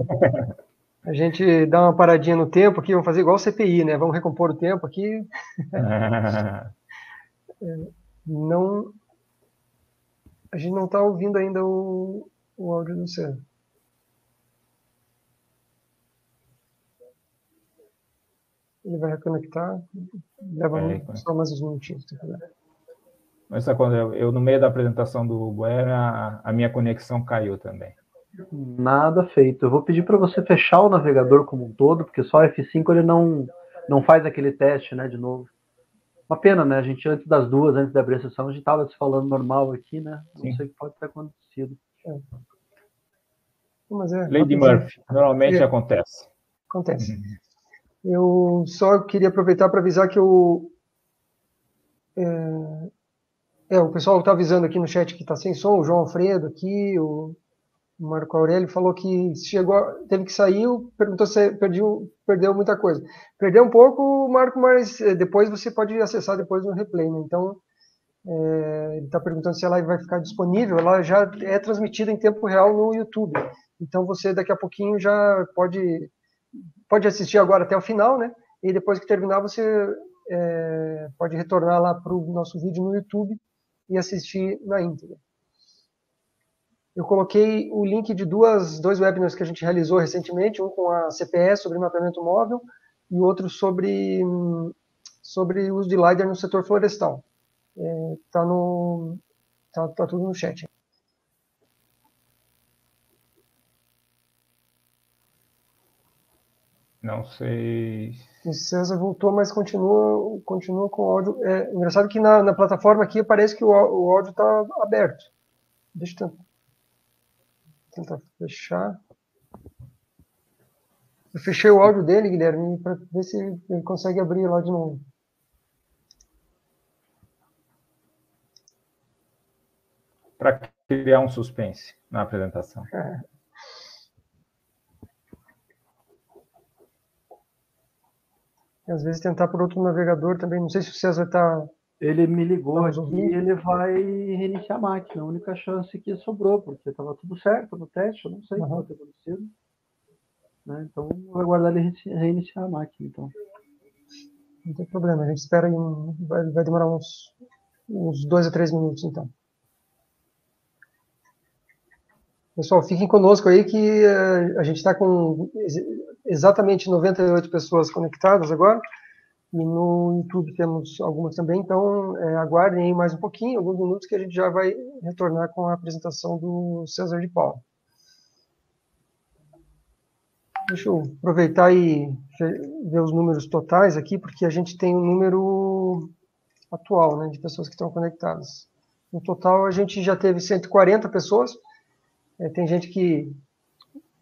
A gente dá uma paradinha no tempo aqui, vamos fazer igual o CPI, né? Vamos recompor o tempo aqui. Não, a gente não está ouvindo ainda o áudio do César. Ele vai reconectar, leva só mais uns minutinhos. Mas quando eu no meio da apresentação do Buera, a minha conexão caiu também. Nada feito. Eu vou pedir para você fechar o navegador como um todo, porque só F5 ele não faz aquele teste, né, de novo. Uma pena, né? A gente antes de abrir a sessão, a gente estava se falando normal aqui, né? Não sei o que pode ter acontecido. Mas Lei de Murphy, normalmente acontece. Acontece. Eu só queria aproveitar para avisar que o pessoal está avisando aqui no chat que está sem som, o João Alfredo aqui, o Marco Aurélio falou que teve que sair, perguntou se perdeu muita coisa. Perdeu um pouco, Marco, mas depois você pode acessar depois no replay, né? Então, ele está perguntando se a live vai ficar disponível. Ela já é transmitida em tempo real no YouTube. Então, você daqui a pouquinho já pode assistir agora até o final, né? E depois que terminar, você pode retornar lá para o nosso vídeo no YouTube e assistir na íntegra. Eu coloquei o link de dois webinars que a gente realizou recentemente, um com a CPE sobre mapeamento móvel e outro sobre o uso de LiDAR no setor florestal. Tá tudo no chat. Não sei. O César voltou, mas continua com o áudio. É engraçado que na plataforma aqui parece que o áudio está aberto. Deixa eu tentar fechar. Eu fechei o áudio dele, Guilherme, para ver se ele consegue abrir lá de novo. Para criar um suspense na apresentação. Às vezes tentar por outro navegador também. Não sei se o César está... Ele me ligou aqui e ele vai reiniciar a máquina. A única chance que sobrou, porque estava tudo certo no teste, eu não sei o que pode ter acontecido. Né? Então, vou aguardar ele reiniciar a máquina. Então. Não tem problema, a gente espera aí, vai demorar uns 2 a 3 minutos, então. Pessoal, fiquem conosco aí que a gente está com exatamente 98 pessoas conectadas agora. E no YouTube temos algumas também, então aguardem aí mais um pouquinho, alguns minutos, que a gente já vai retornar com a apresentação do César de Paula. Deixa eu aproveitar e ver os números totais aqui, porque a gente tem um número atual, né, de pessoas que estão conectadas. No total, a gente já teve 140 pessoas. Tem gente que,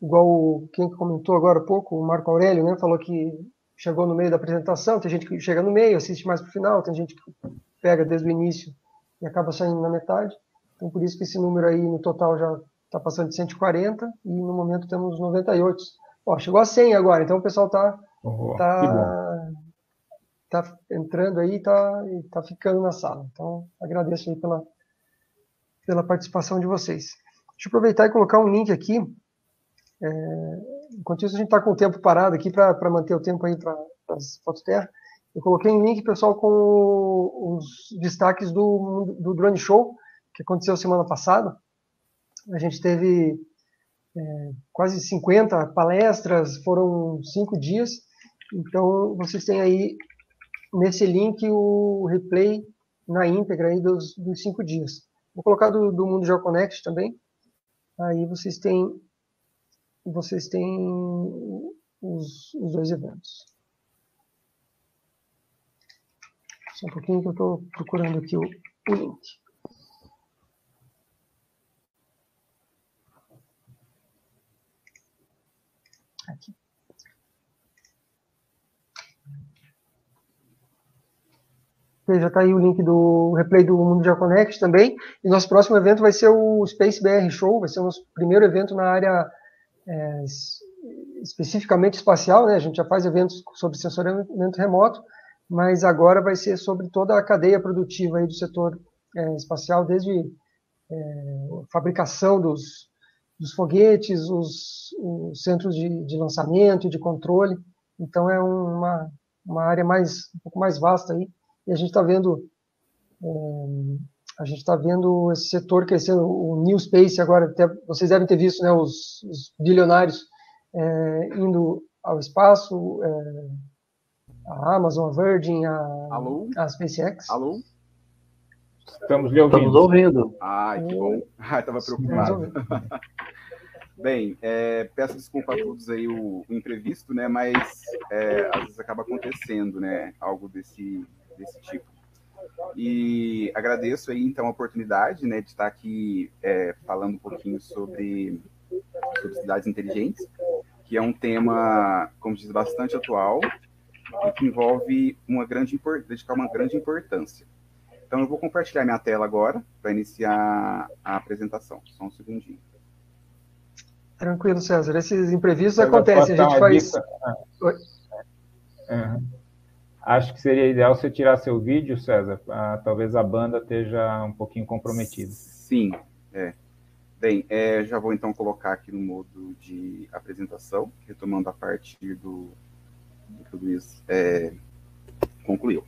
igual quem comentou agora há pouco, o Marco Aurélio, né, falou que chegou no meio da apresentação, tem gente que chega no meio, assiste mais para o final, tem gente que pega desde o início e acaba saindo na metade. Então, por isso que esse número aí, no total, já está passando de 140 e no momento temos 98. Ó, chegou a 100 agora, então o pessoal está entrando aí e está ficando na sala. Então, agradeço aí pela participação de vocês. Deixa eu aproveitar e colocar um link aqui. Enquanto isso, a gente está com o tempo parado aqui para manter o tempo aí para as fotos terra. Eu coloquei um link, pessoal, com os destaques do Drone Show, que aconteceu semana passada. A gente teve quase 50 palestras, foram 5 dias. Então, vocês têm aí, nesse link, o replay na íntegra aí dos 5 dias. Vou colocar do Mundo GeoConnect também. Aí vocês têm os 2 eventos. Só um pouquinho que eu estou procurando aqui o link. Aqui. Já está aí o link do replay do Mundo GeoConnect também. E nosso próximo evento vai ser o Space BR Show, vai ser o nosso primeiro evento na área especificamente espacial, né? A gente já faz eventos sobre sensoriamento remoto, mas agora vai ser sobre toda a cadeia produtiva aí do setor espacial, desde fabricação dos foguetes, os centros de lançamento e de controle. Então é uma área um pouco mais vasta aí. E a gente está vendo esse setor crescendo, o New Space agora, até vocês devem ter visto, né, os bilionários indo ao espaço, a Amazon, a Virgin, a SpaceX. Alô? Estamos lhe ouvindo. Estamos ouvindo. Que bom. Estava preocupado. Bem, peço desculpa a todos aí o imprevisto, né? Mas às vezes acaba acontecendo, né? Algo desse tipo. E agradeço aí, então, a oportunidade, né, de estar aqui falando um pouquinho sobre cidades inteligentes, que é um tema, como diz, bastante atual e que envolve dedicar uma grande importância. Então, eu vou compartilhar minha tela agora para iniciar a apresentação. Só um segundinho. Tranquilo, César. Esses imprevistos acontecem. A gente faz... Acho que seria ideal você tirar seu vídeo, César. Talvez a banda esteja um pouquinho comprometida. Sim, Bem, já vou então colocar aqui no modo de apresentação, retomando a partir do que o Luiz concluiu.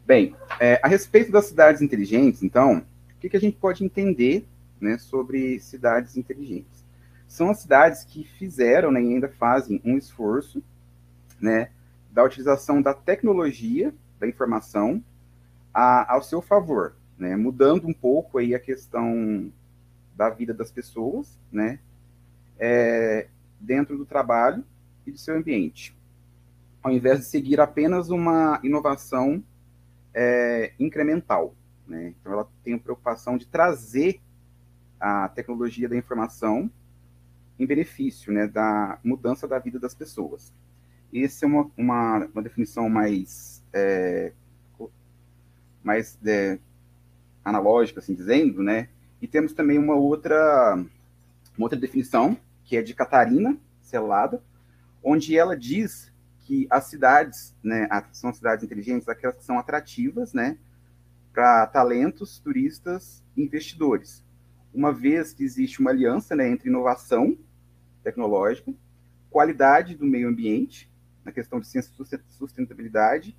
Bem, a respeito das cidades inteligentes, então, o que a gente pode entender, né, sobre cidades inteligentes? São as cidades que fizeram, né, e ainda fazem um esforço, né, da utilização da tecnologia, da informação, ao seu favor, né, mudando um pouco aí a questão da vida das pessoas, né, dentro do trabalho e do seu ambiente, ao invés de seguir apenas uma inovação incremental, né? Então, ela tem a preocupação de trazer a tecnologia da informação em benefício, né, da mudança da vida das pessoas. Essa é uma definição mais analógica, assim dizendo, né? E temos também uma outra definição, que é de Catarina Celada, onde ela diz que as cidades, né, são cidades inteligentes, aquelas que são atrativas, né, para talentos, turistas e investidores. Uma vez que existe uma aliança, né, entre inovação tecnológica, qualidade do meio ambiente, na questão de ciência e sustentabilidade,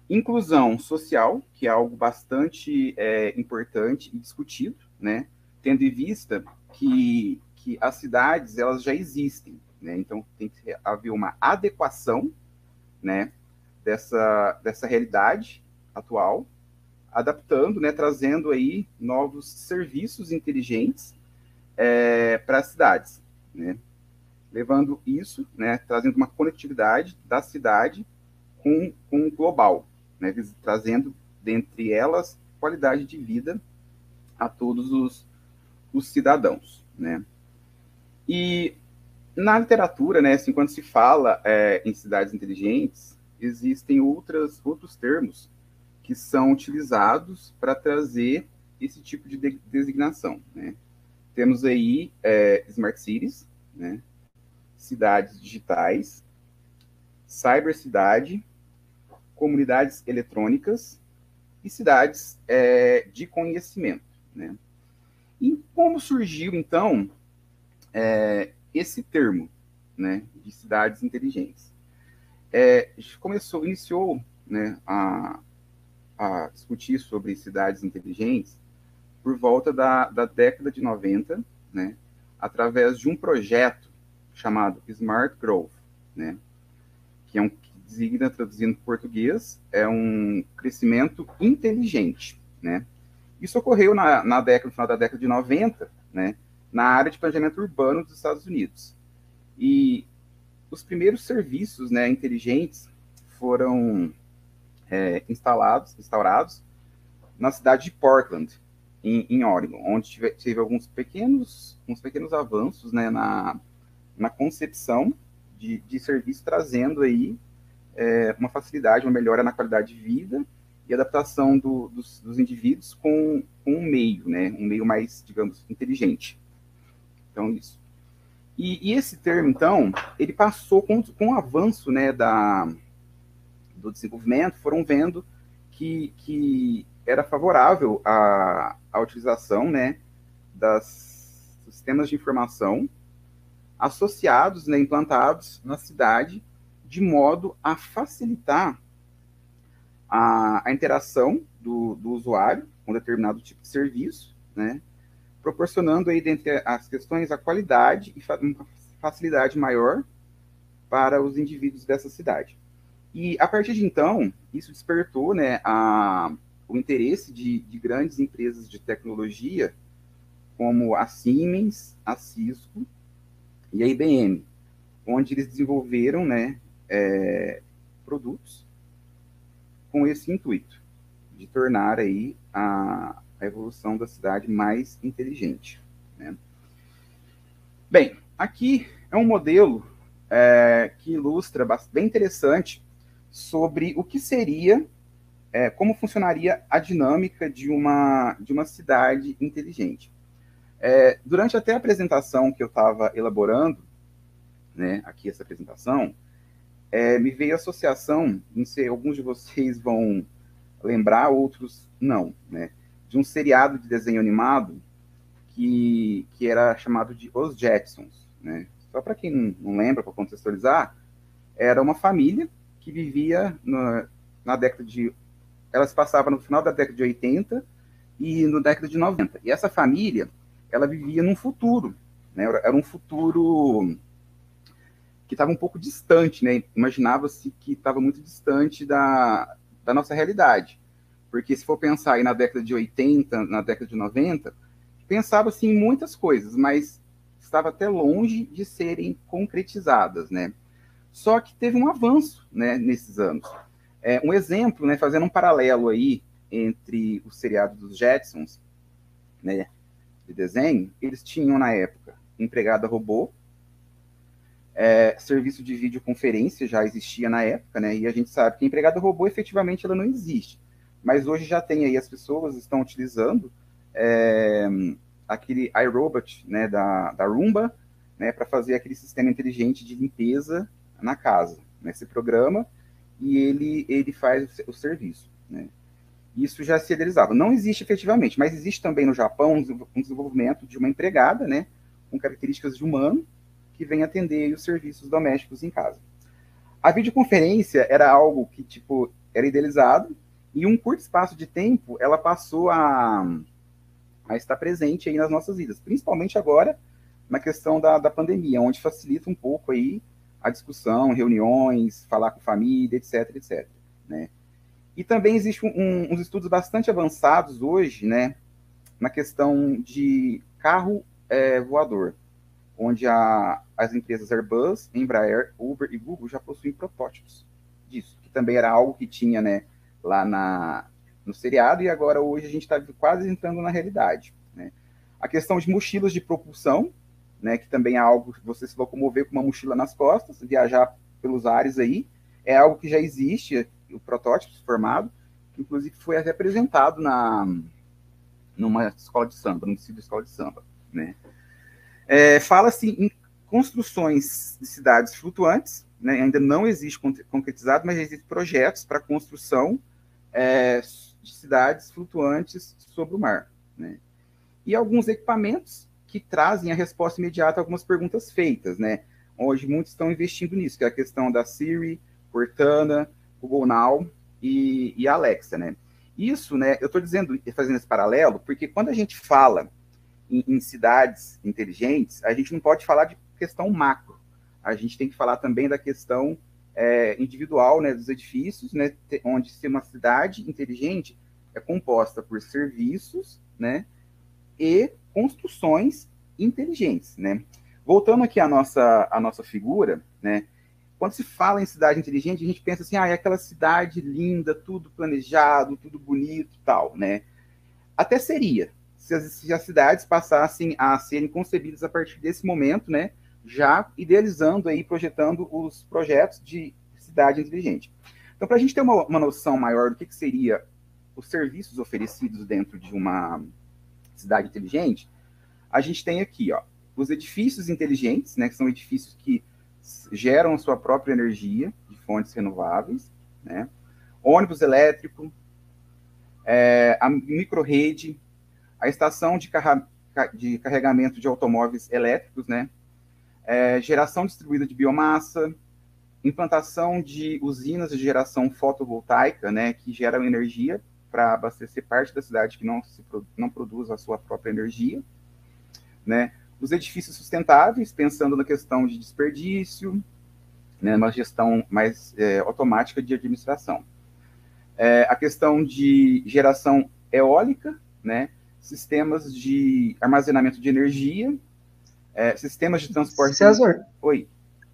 inclusão social, que é algo bastante importante e discutido, né, tendo em vista que as cidades elas já existem, né, então tem que haver uma adequação, né, dessa realidade atual, adaptando, né, trazendo aí novos serviços inteligentes para as cidades, né, levando isso, né, trazendo uma conectividade da cidade com o global, né, trazendo, dentre elas, qualidade de vida a todos os cidadãos, né. E na literatura, né, assim, quando se fala em cidades inteligentes, existem outros termos que são utilizados para trazer esse tipo de designação, né. Temos aí smart cities, né, cidades digitais, cybercidade, comunidades eletrônicas e cidades de conhecimento, né. E como surgiu, então, esse termo, né, de cidades inteligentes? Iniciou, né, a discutir sobre cidades inteligentes por volta da década de 90, né, através de um projeto chamado Smart Growth, né, que designa, traduzindo em português, é um crescimento inteligente, né. Isso ocorreu no final da década de 90, né, na área de planejamento urbano dos Estados Unidos. E os primeiros serviços, né, inteligentes foram instaurados na cidade de Portland, em Oregon, onde teve uns pequenos avanços, né, na concepção de serviço, trazendo aí uma facilidade, uma melhora na qualidade de vida e adaptação dos indivíduos com um meio, né, um meio mais, digamos, inteligente. Então, isso. E esse termo, então, ele passou com o avanço, né, do desenvolvimento, foram vendo que era favorável a utilização, né, dos sistemas de informação associados, né, implantados na cidade, de modo a facilitar a interação do usuário com determinado tipo de serviço, né, proporcionando aí, dentre as questões, a qualidade e uma facilidade maior para os indivíduos dessa cidade. E, a partir de então, isso despertou, né, o interesse de grandes empresas de tecnologia, como a Siemens, a Cisco e a IBM, onde eles desenvolveram, né, produtos com esse intuito, de tornar aí a evolução da cidade mais inteligente, né? Bem, aqui é um modelo que ilustra bem interessante sobre o que seria, como funcionaria a dinâmica de uma cidade inteligente. Durante até a apresentação que eu estava elaborando, né, aqui essa apresentação, me veio a associação, não sei, alguns de vocês vão lembrar, outros não, né, de um seriado de desenho animado que era chamado de Os Jetsons, né? Só para quem não lembra, para contextualizar, era uma família que vivia na década de... Ela se passava no final da década de 80 e na década de 90. E essa família, ela vivia num futuro, né? Era um futuro que estava um pouco distante, né? Imaginava-se que estava muito distante da nossa realidade. Porque se for pensar aí na década de 80, na década de 90, pensava-se em muitas coisas, mas estava até longe de serem concretizadas, né? Só que teve um avanço, né, nesses anos. Um exemplo, né, fazendo um paralelo aí entre o seriado dos Jetsons, né, de desenho, eles tinham na época empregada robô, serviço de videoconferência já existia na época, né, e a gente sabe que a empregada robô efetivamente ela não existe, mas hoje já tem aí, as pessoas estão utilizando aquele iRobot, né, da Roomba, né, para fazer aquele sistema inteligente de limpeza na casa, né, esse programa, e ele faz o serviço, né. Isso já se idealizava. Não existe efetivamente, mas existe também no Japão um desenvolvimento de uma empregada, né, com características de humano, que vem atender os serviços domésticos em casa. A videoconferência era algo que, tipo, era idealizado, e em um curto espaço de tempo, ela passou a estar presente aí nas nossas vidas, principalmente agora na questão da pandemia, onde facilita um pouco aí a discussão, reuniões, falar com família, etc, etc, né? E também existem uns estudos bastante avançados hoje, né, na questão de carro voador, onde as empresas Airbus, Embraer, Uber e Google já possuem protótipos disso, que também era algo que tinha, né, lá no seriado, e agora hoje a gente está quase entrando na realidade, né? A questão de mochilas de propulsão, né, que também é algo que você se locomover com uma mochila nas costas, viajar pelos ares aí, é algo que já existe, o protótipo formado, que inclusive foi até apresentado numa escola de samba, no desfile de escola de samba, né? Fala-se em construções de cidades flutuantes, né? Ainda não existe concretizado, mas existem projetos para construção de cidades flutuantes sobre o mar, né? E alguns equipamentos que trazem a resposta imediata a algumas perguntas feitas, né? Hoje muitos estão investindo nisso, que é a questão da Siri, Cortana, Google Now e Alexa, né? Isso, né, eu estou fazendo esse paralelo, porque quando a gente fala em cidades inteligentes, a gente não pode falar de questão macro, a gente tem que falar também da questão individual, né, dos edifícios, né, onde ser uma cidade inteligente é composta por serviços, né, e construções inteligentes, né? Voltando aqui à nossa figura, né, quando se fala em cidade inteligente, a gente pensa assim, é aquela cidade linda, tudo planejado, tudo bonito e tal, né? Até seria, se as cidades passassem a serem concebidas a partir desse momento, né, já idealizando aí, projetando os projetos de cidade inteligente. Então, para a gente ter uma noção maior do que seria os serviços oferecidos dentro de uma cidade inteligente, a gente tem aqui, ó, os edifícios inteligentes, né, que são edifícios que geram a sua própria energia de fontes renováveis, né, ônibus elétrico, a microrrede, a estação de carregamento de automóveis elétricos, né, geração distribuída de biomassa, implantação de usinas de geração fotovoltaica, né, que geram energia para abastecer parte da cidade que não produz a sua própria energia, né, os edifícios sustentáveis, pensando na questão de desperdício, né, uma gestão mais automática de administração. A questão de geração eólica, né, sistemas de armazenamento de energia, sistemas de transporte... César? Oi.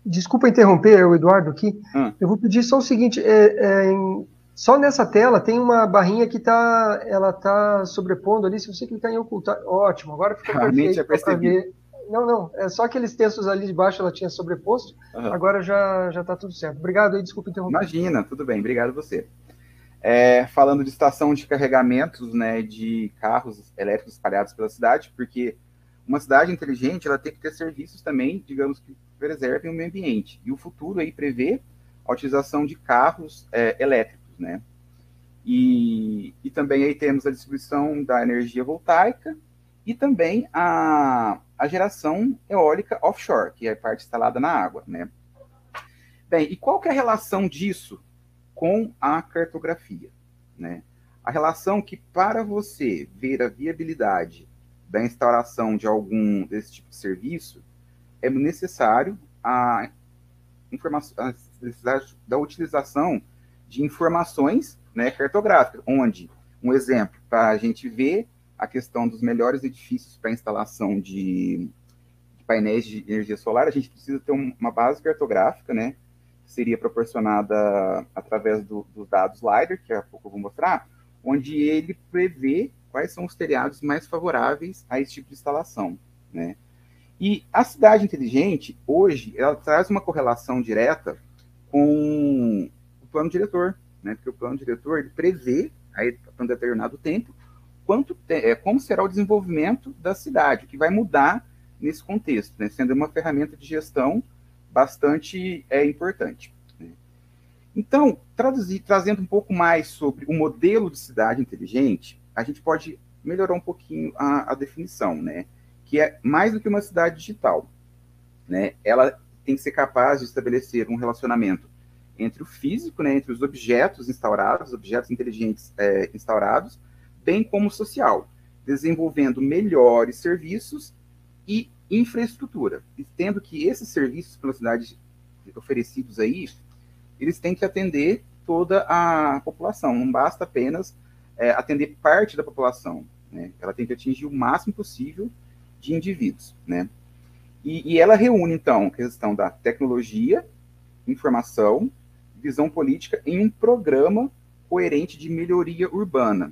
Desculpa interromper, o Eduardo aqui. Eu vou pedir só o seguinte, Só nessa tela tem uma barrinha que ela tá sobrepondo ali. Se você clicar em ocultar, ótimo. Agora ficou Realmente perfeito é percebido. ver. Não, é só aqueles textos ali de baixo ela tinha sobreposto. Uhum. Agora já tá tudo certo. Obrigado aí, desculpa interromper. Imagina, tudo bem, obrigado a você. Falando de estação de carregamentos, né, de carros elétricos espalhados pela cidade, porque uma cidade inteligente ela tem que ter serviços também, digamos, que preservem o meio ambiente. E o futuro aí prevê a utilização de carros elétricos, né? E também aí temos a distribuição da energia voltaica e também a geração eólica offshore, que é a parte instalada na água, né? Bem, e qual que é a relação disso com a cartografia, né? A relação que para você ver a viabilidade da instauração de algum desse tipo de serviço é necessário a necessidade da utilização de informações, né, cartográficas, onde, um exemplo, para a gente ver a questão dos melhores edifícios para instalação de painéis de energia solar, a gente precisa ter uma base cartográfica, né, que seria proporcionada através dos dados LiDAR, que daqui a pouco eu vou mostrar, onde ele prevê quais são os telhados mais favoráveis a esse tipo de instalação, né. E a cidade inteligente, hoje, ela traz uma correlação direta com o plano diretor, né? Porque o plano diretor ele prevê, aí, para um determinado tempo, como será o desenvolvimento da cidade, o que vai mudar nesse contexto, né? Sendo uma ferramenta de gestão bastante importante. Né? Então, trazendo um pouco mais sobre o modelo de cidade inteligente, a gente pode melhorar um pouquinho a definição, né? Que é mais do que uma cidade digital, né? Ela tem que ser capaz de estabelecer um relacionamento entre o físico, né, entre os objetos instaurados, objetos inteligentes instaurados, bem como o social, desenvolvendo melhores serviços e infraestrutura, e tendo que esses serviços pela cidade oferecidos aí, eles têm que atender toda a população, não basta apenas atender parte da população, né? Ela tem que atingir o máximo possível de indivíduos, né? E ela reúne, então, a questão da tecnologia, informação, visão política em um programa coerente de melhoria urbana,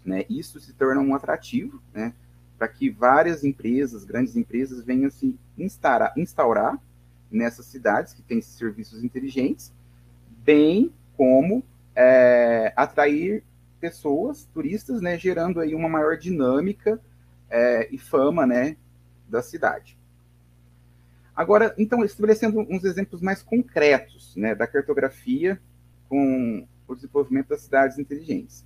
né? Isso se torna um atrativo, né, para que várias empresas, grandes empresas, venham se instaurar nessas cidades que têm esses serviços inteligentes, bem como atrair pessoas, turistas, né, gerando aí uma maior dinâmica e fama, né, da cidade. Agora, então, estabelecendo uns exemplos mais concretos, né, da cartografia com o desenvolvimento das cidades inteligentes.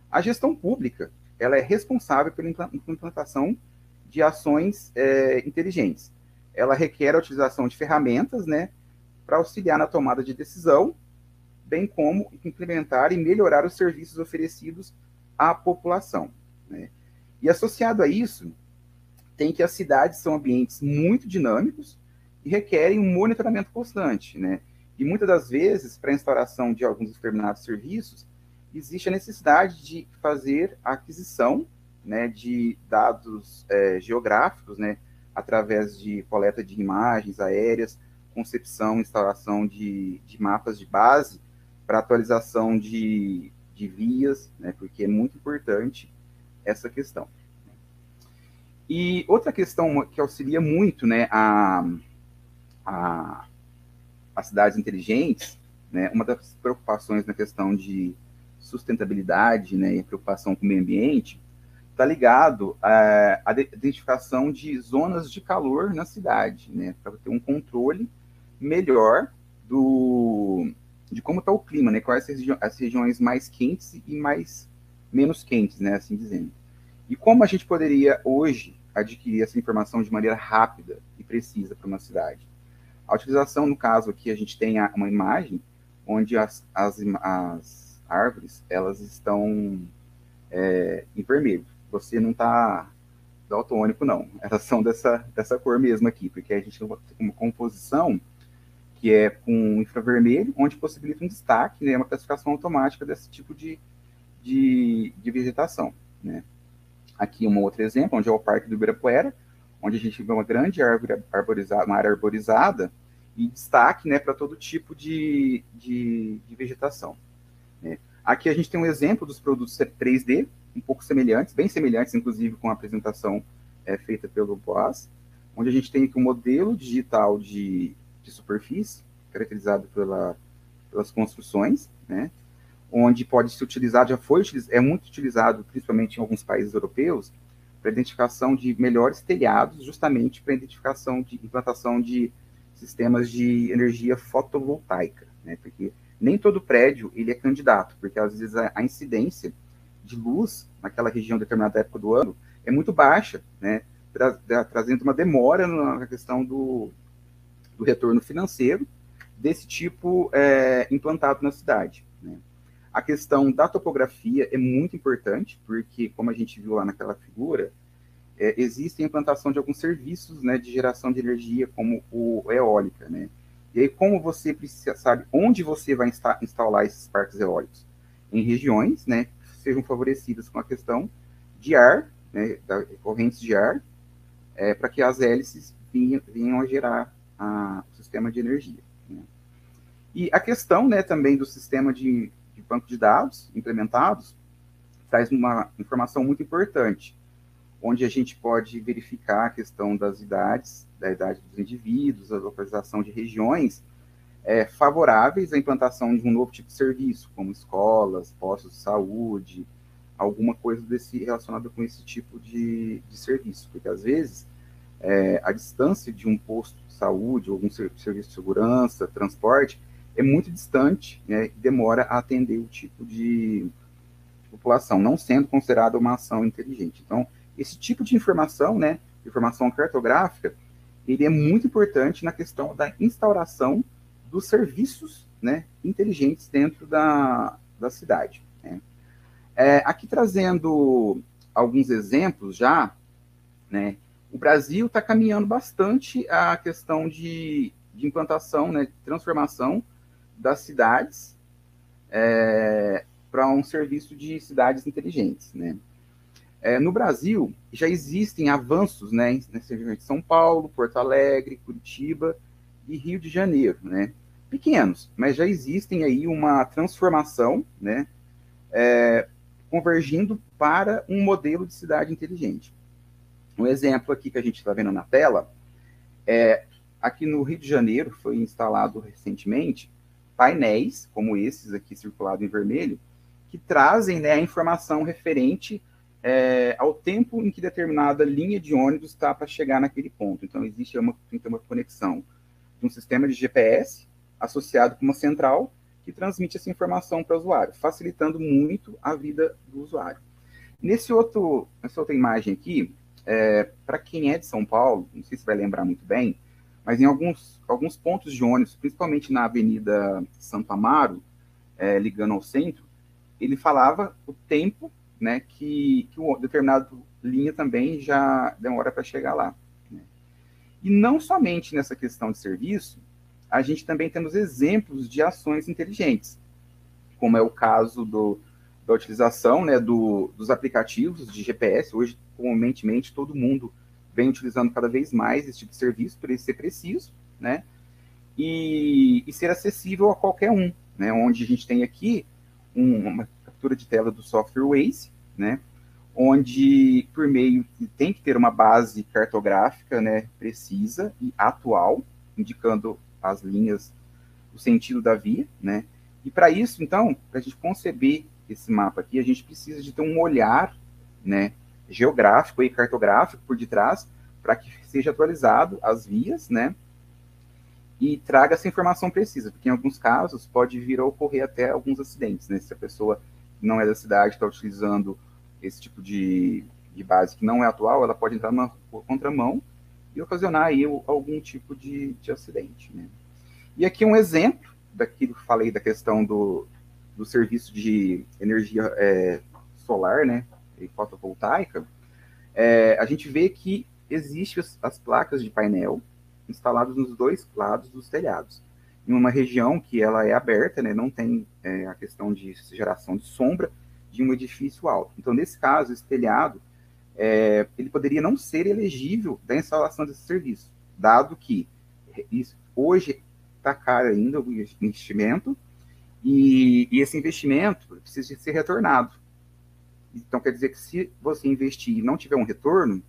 A gestão pública, ela é responsável pela implantação de ações inteligentes. Ela requer a utilização de ferramentas, né, para auxiliar na tomada de decisão, bem como implementar e melhorar os serviços oferecidos à população, né? E associado a isso, tem que as cidades são ambientes muito dinâmicos e requerem um monitoramento constante, né? E muitas das vezes, para a instauração de alguns determinados serviços, existe a necessidade de fazer a aquisição, né, de dados geográficos, né, através de coleta de imagens aéreas, concepção e instalação de mapas de base para atualização de vias, né, porque é muito importante essa questão. E outra questão que auxilia muito, né, as cidades inteligentes, né, uma das preocupações na questão de sustentabilidade, né, e preocupação com o meio ambiente, está ligado à identificação de zonas de calor na cidade, né, para ter um controle melhor de como está o clima, né, quais as regiões mais quentes e menos quentes, né, assim dizendo. E como a gente poderia hoje adquirir essa informação de maneira rápida e precisa para uma cidade? A utilização, no caso aqui, a gente tem uma imagem onde as árvores, elas estão em vermelho. Você não está daltônico, não. Elas são dessa cor mesmo aqui, porque a gente tem uma composição que é com infravermelho, onde possibilita um destaque, né, uma classificação automática desse tipo de vegetação, né? Aqui um outro exemplo, onde é o Parque do Ibirapuera, onde a gente vê uma grande árvore arborizada, uma área arborizada, e destaque, né, para todo tipo de vegetação, né? Aqui a gente tem um exemplo dos produtos 3D, um pouco semelhantes, bem semelhantes, inclusive, com a apresentação feita pelo Boaz, onde a gente tem aqui um modelo digital de superfície, caracterizado pelas construções, né? Onde pode se utilizar, é muito utilizado, principalmente em alguns países europeus, para identificação de melhores telhados, justamente para identificação de implantação de sistemas de energia fotovoltaica, né? Porque nem todo prédio ele é candidato, porque às vezes a incidência de luz naquela região, determinada época do ano, é muito baixa, né? Trazendo uma demora na questão do retorno financeiro desse tipo implantado na cidade, né? A questão da topografia é muito importante, porque, como a gente viu lá naquela figura, existe a implantação de alguns serviços, né, de geração de energia, como a eólica, né? E aí, como você precisa, sabe onde você vai instalar esses parques eólicos? Em regiões, né, que sejam favorecidas com a questão de ar, né, correntes de ar, para que as hélices venham a gerar o sistema de energia, né? E a questão, né, também do sistema de banco de dados implementados traz uma informação muito importante, onde a gente pode verificar a questão das idades, da idade dos indivíduos, a localização de regiões favoráveis à implantação de um novo tipo de serviço, como escolas, postos de saúde, alguma coisa relacionada com esse tipo de serviço, porque às vezes a distância de um posto de saúde, ou algum serviço de segurança, transporte, é muito distante, né, e demora a atender o tipo de população, não sendo considerada uma ação inteligente. Então, esse tipo de informação, né, informação cartográfica, ele é muito importante na questão da instauração dos serviços, né, inteligentes dentro da cidade, né? Aqui trazendo alguns exemplos já, né, o Brasil está caminhando bastante a questão de implantação, né, de transformação das cidades para um serviço de cidades inteligentes, né? No Brasil, já existem avanços, né, nessa região de São Paulo, Porto Alegre, Curitiba e Rio de Janeiro, né? Pequenos, mas já existem aí uma transformação, né, convergindo para um modelo de cidade inteligente. Um exemplo aqui que a gente está vendo na tela aqui no Rio de Janeiro foi instalado recentemente painéis, como esses aqui circulado em vermelho, que trazem, né, a informação referente ao tempo em que determinada linha de ônibus está para chegar naquele ponto. Então, tem que ter uma conexão de um sistema de GPS associado com uma central que transmite essa informação para o usuário, facilitando muito a vida do usuário. Nessa outra imagem aqui, para quem é de São Paulo, não sei se vai lembrar muito bem, mas em alguns pontos de ônibus, principalmente na Avenida Santo Amaro, ligando ao centro, ele falava o tempo, né, que determinada linha também já demora para chegar lá, né? E não somente nessa questão de serviço, a gente também temos exemplos de ações inteligentes, como é o caso da utilização, né, dos aplicativos de GPS. Hoje, comumente, todo mundo vem utilizando cada vez mais esse tipo de serviço para ele ser preciso, né, e ser acessível a qualquer um, né, onde a gente tem aqui uma captura de tela do software Waze, né, onde por meio tem que ter uma base cartográfica, né, precisa e atual, indicando as linhas, o sentido da via, né, e para isso, então, para a gente conceber esse mapa aqui, a gente precisa de ter um olhar, né, geográfico e cartográfico por detrás, para que seja atualizado as vias, né, e traga essa informação precisa, porque em alguns casos pode vir a ocorrer até alguns acidentes, né, se a pessoa não é da cidade, está utilizando esse tipo de base que não é atual, ela pode entrar na contramão e ocasionar aí algum tipo de acidente, né. E aqui um exemplo daquilo que falei da questão do serviço de energia solar, né, e fotovoltaica. A gente vê que existem as placas de painel instaladas nos dois lados dos telhados, em uma região que ela é aberta, né, não tem a questão de geração de sombra de um edifício alto. Então, nesse caso, esse telhado, ele poderia não ser elegível da instalação desse serviço, dado que isso, hoje está caro ainda o investimento, E esse investimento precisa ser retornado. Então, quer dizer que se você investir e não tiver um retorno,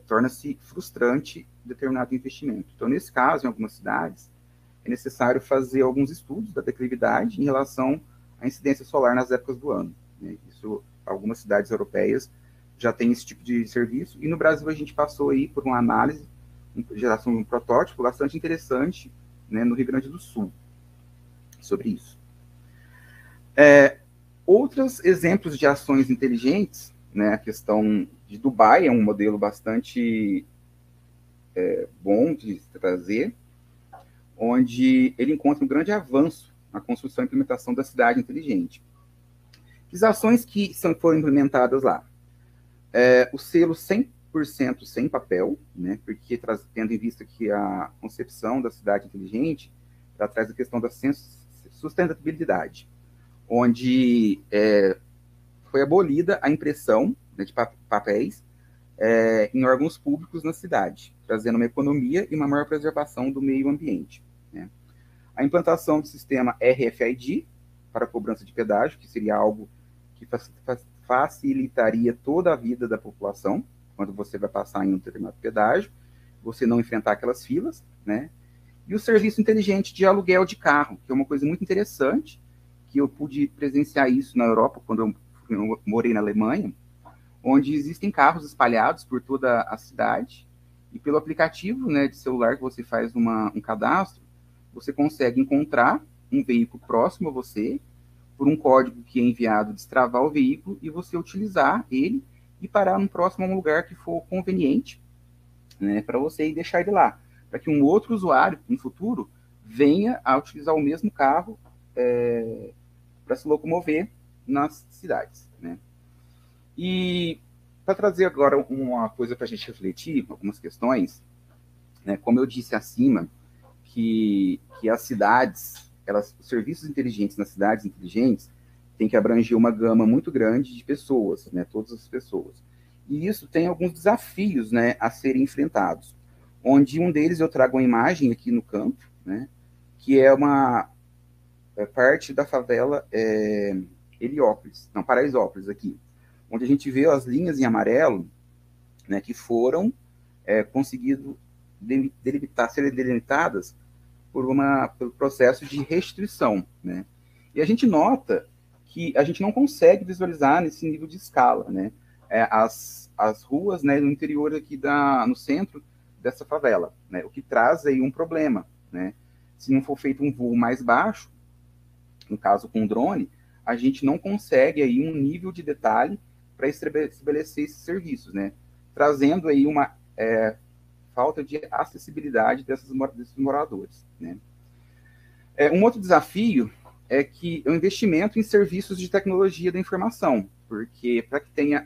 torna-se frustrante determinado investimento. Então, nesse caso, em algumas cidades, é necessário fazer alguns estudos da declividade em relação à incidência solar nas épocas do ano, né? Isso, algumas cidades europeias já têm esse tipo de serviço, e no Brasil a gente passou aí por uma análise, geração de um protótipo bastante interessante, né, no Rio Grande do Sul, sobre isso. Outros exemplos de ações inteligentes, né, a questão de Dubai é um modelo bastante bom de se trazer, onde ele encontra um grande avanço na construção e implementação da cidade inteligente. As ações que foram implementadas lá? O selo 100% sem papel, né, porque tendo em vista que a concepção da cidade inteligente ela traz a questão da sustentabilidade, onde foi abolida a impressão, né, de papéis em órgãos públicos na cidade, trazendo uma economia e uma maior preservação do meio ambiente, né? A implantação do sistema RFID para a cobrança de pedágio, que seria algo que facilitaria toda a vida da população, quando você vai passar em um determinado pedágio, você não enfrentar aquelas filas, né? E o serviço inteligente de aluguel de carro, que é uma coisa muito interessante, que eu pude presenciar isso na Europa, quando eu morei na Alemanha, onde existem carros espalhados por toda a cidade, e pelo aplicativo, né, de celular que você faz um cadastro, você consegue encontrar um veículo próximo a você, por um código que é enviado, destravar o veículo e você utilizar ele e parar no próximo lugar que for conveniente, né, para você ir deixar ele lá, para que um outro usuário, no futuro, venha a utilizar o mesmo carro para se locomover nas cidades, né? E para trazer agora uma coisa para a gente refletir, algumas questões, né, como eu disse acima, que as cidades, os serviços inteligentes nas cidades inteligentes tem que abranger uma gama muito grande de pessoas, né, todas as pessoas. E isso tem alguns desafios, né, a serem enfrentados, onde um deles eu trago uma imagem aqui no campo, né, que é uma parte da favela Paraisópolis aqui, onde a gente vê as linhas em amarelo, né, que foram conseguido serem delimitadas pelo processo de restrição, né? E a gente nota que a gente não consegue visualizar nesse nível de escala, né, as ruas, né, no interior aqui no centro dessa favela, né, o que traz aí um problema, né? Se não for feito um voo mais baixo, no caso com drone, a gente não consegue aí um nível de detalhe para estabelecer esses serviços, né? Trazendo aí uma falta de acessibilidade desses moradores, né? Um outro desafio é que o investimento em serviços de tecnologia da informação, porque para que tenha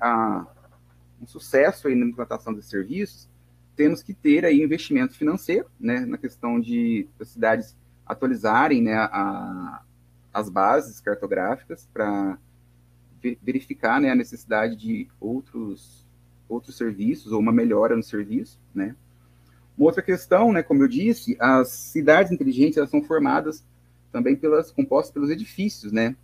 um sucesso aí na implantação desses serviços, temos que ter aí investimento financeiro, né, na questão de as cidades atualizarem, né, as bases cartográficas para verificar, né, a necessidade de outros serviços ou uma melhora no serviço, né. Uma outra questão, né, como eu disse, as cidades inteligentes elas são formadas também compostas pelos edifícios, né,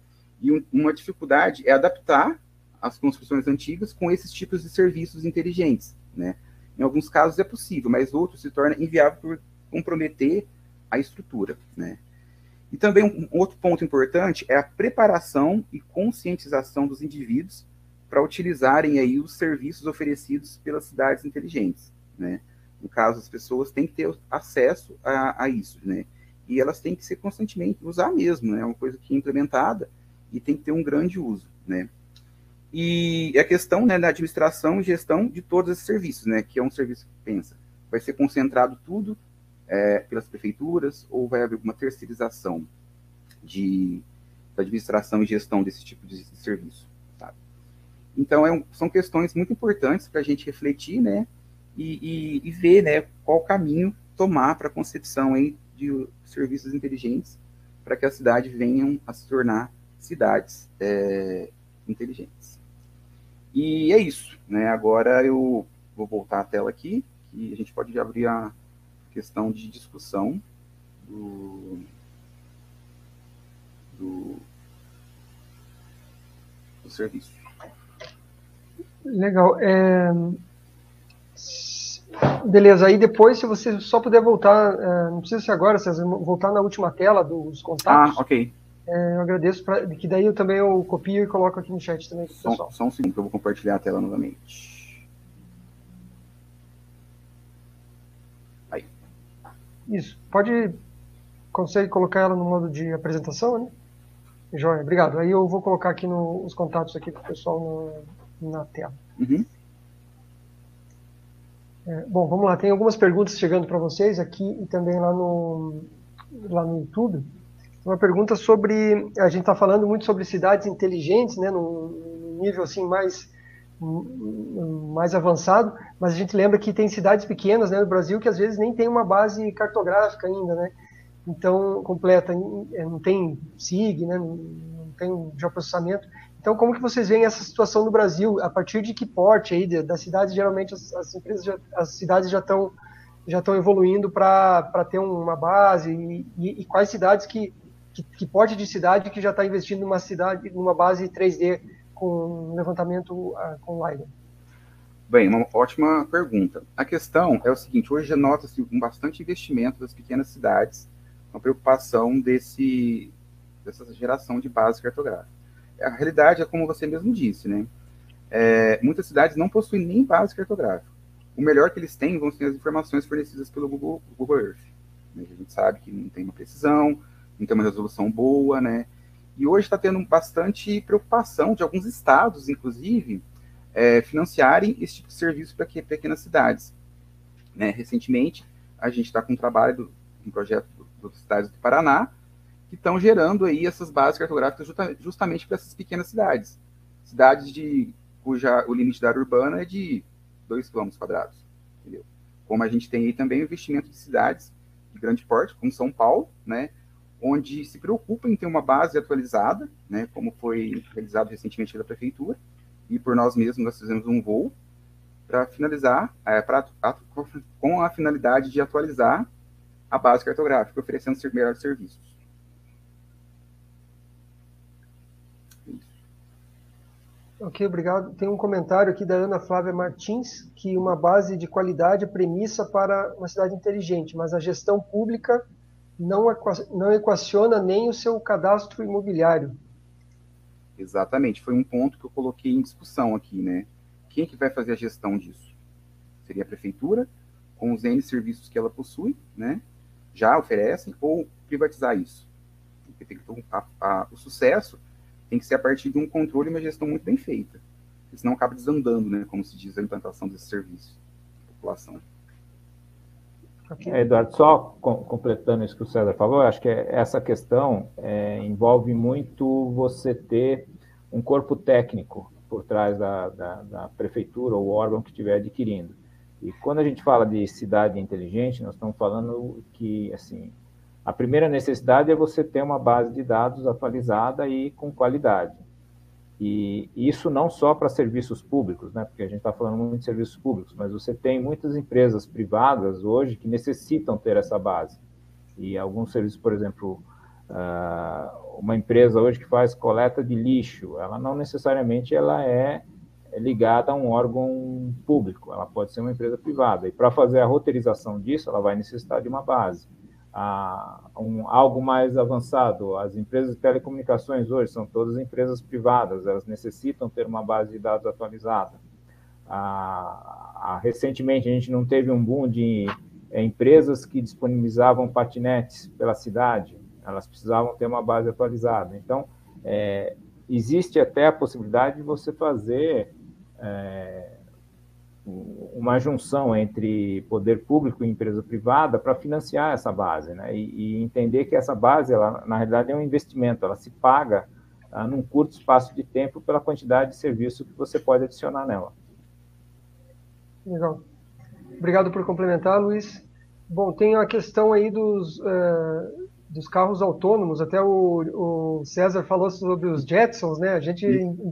e uma dificuldade é adaptar as construções antigas com esses tipos de serviços inteligentes, né. Em alguns casos é possível, mas outros se torna inviável por comprometer a estrutura, né. E também um outro ponto importante é a preparação e conscientização dos indivíduos para utilizarem aí os serviços oferecidos pelas cidades inteligentes, né. No caso, as pessoas têm que ter acesso a isso, né? E elas têm que ser constantemente, usar mesmo, né? É uma coisa que é implementada e tem que ter um grande uso, né? E a questão, né, da administração e gestão de todos esses serviços, né? Que é um serviço que pensa, vai ser concentrado tudo pelas prefeituras ou vai haver alguma terceirização da administração e gestão desse tipo de serviço, sabe? Então, são questões muito importantes para a gente refletir, né? E ver, né, qual caminho tomar para a concepção aí de serviços inteligentes para que a cidade venham a se tornar cidades inteligentes. E é isso, né? Agora eu vou voltar à tela aqui e a gente pode abrir a questão de discussão do serviço. Legal. Beleza, aí depois, se você só puder voltar, não precisa ser agora, César, voltar na última tela dos contatos. Ok. Eu agradeço, que daí eu também copio e coloco aqui no chat também, pessoal. Só um segundo, que eu vou compartilhar a tela novamente. Aí. Isso, consegue colocar ela no modo de apresentação, né? Joia, obrigado. Aí eu vou colocar aqui os contatos aqui para o pessoal na tela. Uhum. Bom, vamos lá. Tem algumas perguntas chegando para vocês aqui e também lá no YouTube. Uma pergunta sobre... A gente está falando muito sobre cidades inteligentes, né, num nível assim mais avançado, mas a gente lembra que tem cidades pequenas, né, no Brasil que às vezes nem tem uma base cartográfica ainda, né? Então, completa, não tem SIG, né, não tem geoprocessamento. Então, como que vocês veem essa situação no Brasil? A partir de que porte aí das cidades, geralmente as cidades já estão evoluindo para ter uma base, e quais cidades que porte de cidade que já está investindo numa base 3D com levantamento com LiDAR? Bem, uma ótima pergunta. A questão é o seguinte: hoje já nota-se um bastante investimento das pequenas cidades, uma preocupação dessa geração de base cartográfica. A realidade é como você mesmo disse, né? Muitas cidades não possuem nem base cartográfica. O melhor que eles têm vão ser as informações fornecidas pelo Google Earth. A gente sabe que não tem uma precisão, não tem uma resolução boa, né? E hoje está tendo bastante preocupação de alguns estados, inclusive, financiarem esse tipo de serviço para pequenas cidades. Né? Recentemente, a gente está com um projeto das cidades do Paraná, que estão gerando aí essas bases cartográficas justamente para essas pequenas cidades. Cidades cuja o limite da área urbana é de 2 km². Entendeu? Como a gente tem aí também o investimento de cidades de grande porte, como São Paulo, né, onde se preocupa em ter uma base atualizada, né, como foi realizado recentemente pela prefeitura, e por nós mesmos nós fizemos um voo para finalizar, com a finalidade de atualizar a base cartográfica, oferecendo melhores serviços. Ok, obrigado. Tem um comentário aqui da Ana Flávia Martins, que uma base de qualidade é premissa para uma cidade inteligente, mas a gestão pública não equaciona nem o seu cadastro imobiliário. Exatamente, foi um ponto que eu coloquei em discussão aqui, né? Quem é que vai fazer a gestão disso? Seria a prefeitura, com os N serviços que ela possui, né? Já oferecem, ou privatizar isso? Porque o sucesso tem que ser a partir de um controle e uma gestão muito bem feita. Porque senão acaba desandando, né? Como se diz, a implantação desse serviço à população. Eduardo, só completando isso que o César falou, acho que essa questão envolve muito você ter um corpo técnico por trás da prefeitura ou órgão que estiver adquirindo. E quando a gente fala de cidade inteligente, nós estamos falando que, assim, a primeira necessidade é você ter uma base de dados atualizada e com qualidade. E isso não só para serviços públicos, né? Porque a gente está falando muito de serviços públicos, mas você tem muitas empresas privadas hoje que necessitam ter essa base. E alguns serviços, por exemplo, uma empresa hoje que faz coleta de lixo, ela não necessariamente ela é ligada a um órgão público, ela pode ser uma empresa privada. E para fazer a roteirização disso, ela vai necessitar de uma base. Algo mais avançado, as empresas de telecomunicações hoje são todas empresas privadas, elas necessitam ter uma base de dados atualizada. Recentemente a gente não teve um boom de empresas que disponibilizavam patinetes pela cidade, elas precisavam ter uma base atualizada. Então, existe até a possibilidade de você fazer uma junção entre poder público e empresa privada para financiar essa base, né? E entender que essa base, ela, na realidade, é um investimento, ela se paga num curto espaço de tempo pela quantidade de serviço que você pode adicionar nela. Legal. Obrigado por complementar, Luiz. Bom, tem a questão aí dos carros autônomos, até o César falou sobre os Jetsons, né? A gente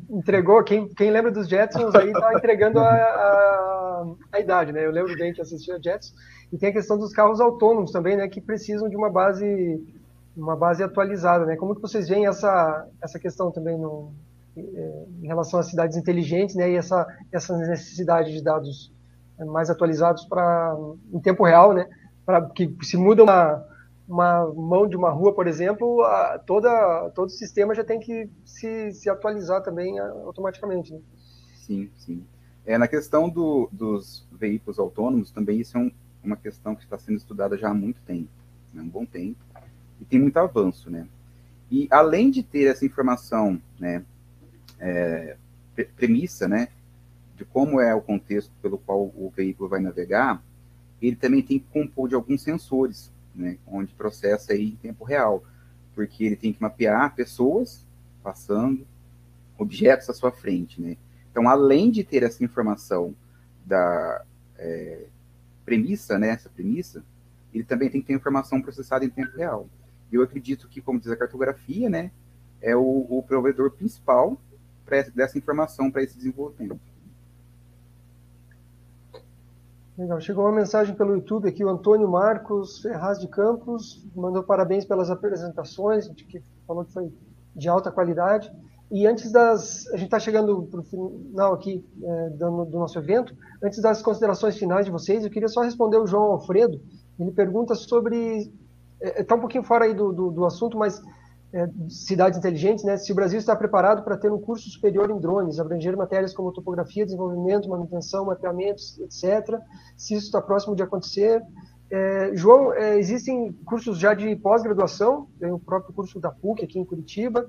entregou, quem lembra dos Jetsons aí está entregando a idade, né? Eu lembro bem que assistia a Jetsons. E tem a questão dos carros autônomos também, né? Que precisam de uma base uma base atualizada, né? Como que vocês veem essa questão também em relação às cidades inteligentes, né? E essa necessidade de dados mais atualizados em tempo real, né? Para que se muda uma mão de uma rua, por exemplo, todo o sistema já tem que se atualizar também automaticamente, né? Sim, sim. Na questão dos veículos autônomos, também isso é uma questão que está sendo estudada já há muito tempo, né? Um bom tempo, e tem muito avanço, né? E além de ter essa informação, né, premissa, né, de como é o contexto pelo qual o veículo vai navegar, ele também tem que compor de alguns sensores, né, onde processa aí em tempo real, porque ele tem que mapear pessoas passando, objetos à sua frente, né? Então, além de ter essa informação da premissa, né, essa premissa, ele também tem que ter informação processada em tempo real. Eu acredito que, como diz a cartografia, né, é o provedor principal dessa informação para esse desenvolvimento. Legal. Chegou uma mensagem pelo YouTube aqui, o Antônio Marcos Ferraz de Campos, mandou parabéns pelas apresentações, que falou que foi de alta qualidade. E antes a gente está chegando para o final aqui do nosso evento, antes das considerações finais de vocês, eu queria só responder o João Alfredo. Ele pergunta sobre, está um pouquinho fora aí do assunto, mas cidades inteligentes, né? Se o Brasil está preparado para ter um curso superior em drones, abranger matérias como topografia, desenvolvimento, manutenção, mapeamentos, etc. Se isso está próximo de acontecer. João, existem cursos já de pós-graduação, tem o próprio curso da PUC aqui em Curitiba,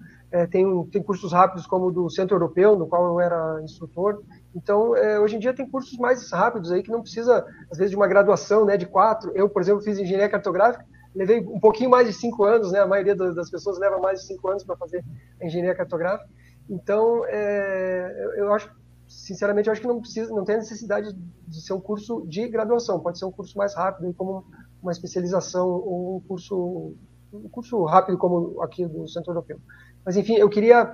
tem cursos rápidos como o do Centro Europeu, no qual eu era instrutor. Então, hoje em dia tem cursos mais rápidos aí que não precisa, às vezes, de uma graduação, né, de 4. Eu, por exemplo, fiz engenharia cartográfica, levei um pouquinho mais de 5 anos, né? A maioria das pessoas leva mais de 5 anos para fazer a engenharia cartográfica. Então, eu acho, sinceramente, eu acho que não tem necessidade de ser um curso de graduação. Pode ser um curso mais rápido, como uma especialização ou um curso rápido como aqui do Centro Europeu. Mas, enfim, eu queria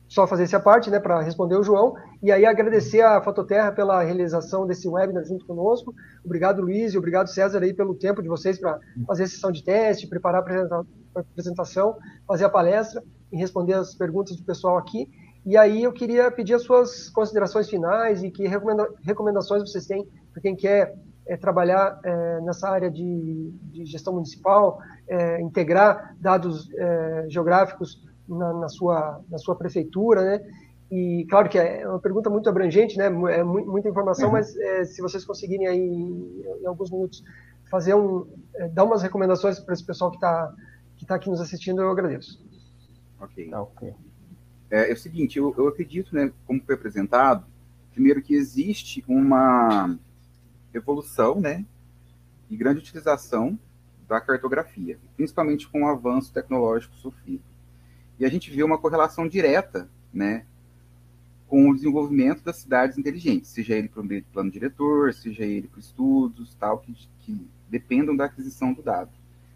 só fazer essa parte, né, para responder o João, e aí agradecer a Fototerra pela realização desse webinar junto conosco. Obrigado, Luiz, e obrigado, César, aí pelo tempo de vocês para fazer a sessão de teste, preparar a apresentação, fazer a palestra e responder as perguntas do pessoal aqui. E aí eu queria pedir as suas considerações finais e que recomendações vocês têm para quem quer trabalhar nessa área de gestão municipal, integrar dados geográficos na sua prefeitura, né? E claro que é uma pergunta muito abrangente, né? É muita informação, mas se vocês conseguirem aí em alguns minutos dar umas recomendações para esse pessoal que tá aqui nos assistindo, eu agradeço. Ok. Tá, ok. É o seguinte, eu acredito, né, como foi apresentado, primeiro que existe uma evolução, né, e grande utilização da cartografia, principalmente com o avanço tecnológico sofrido. E a gente vê uma correlação direta, né, com o desenvolvimento das cidades inteligentes, seja ele para o plano diretor, seja ele para estudos, tal, que dependam da aquisição do dado.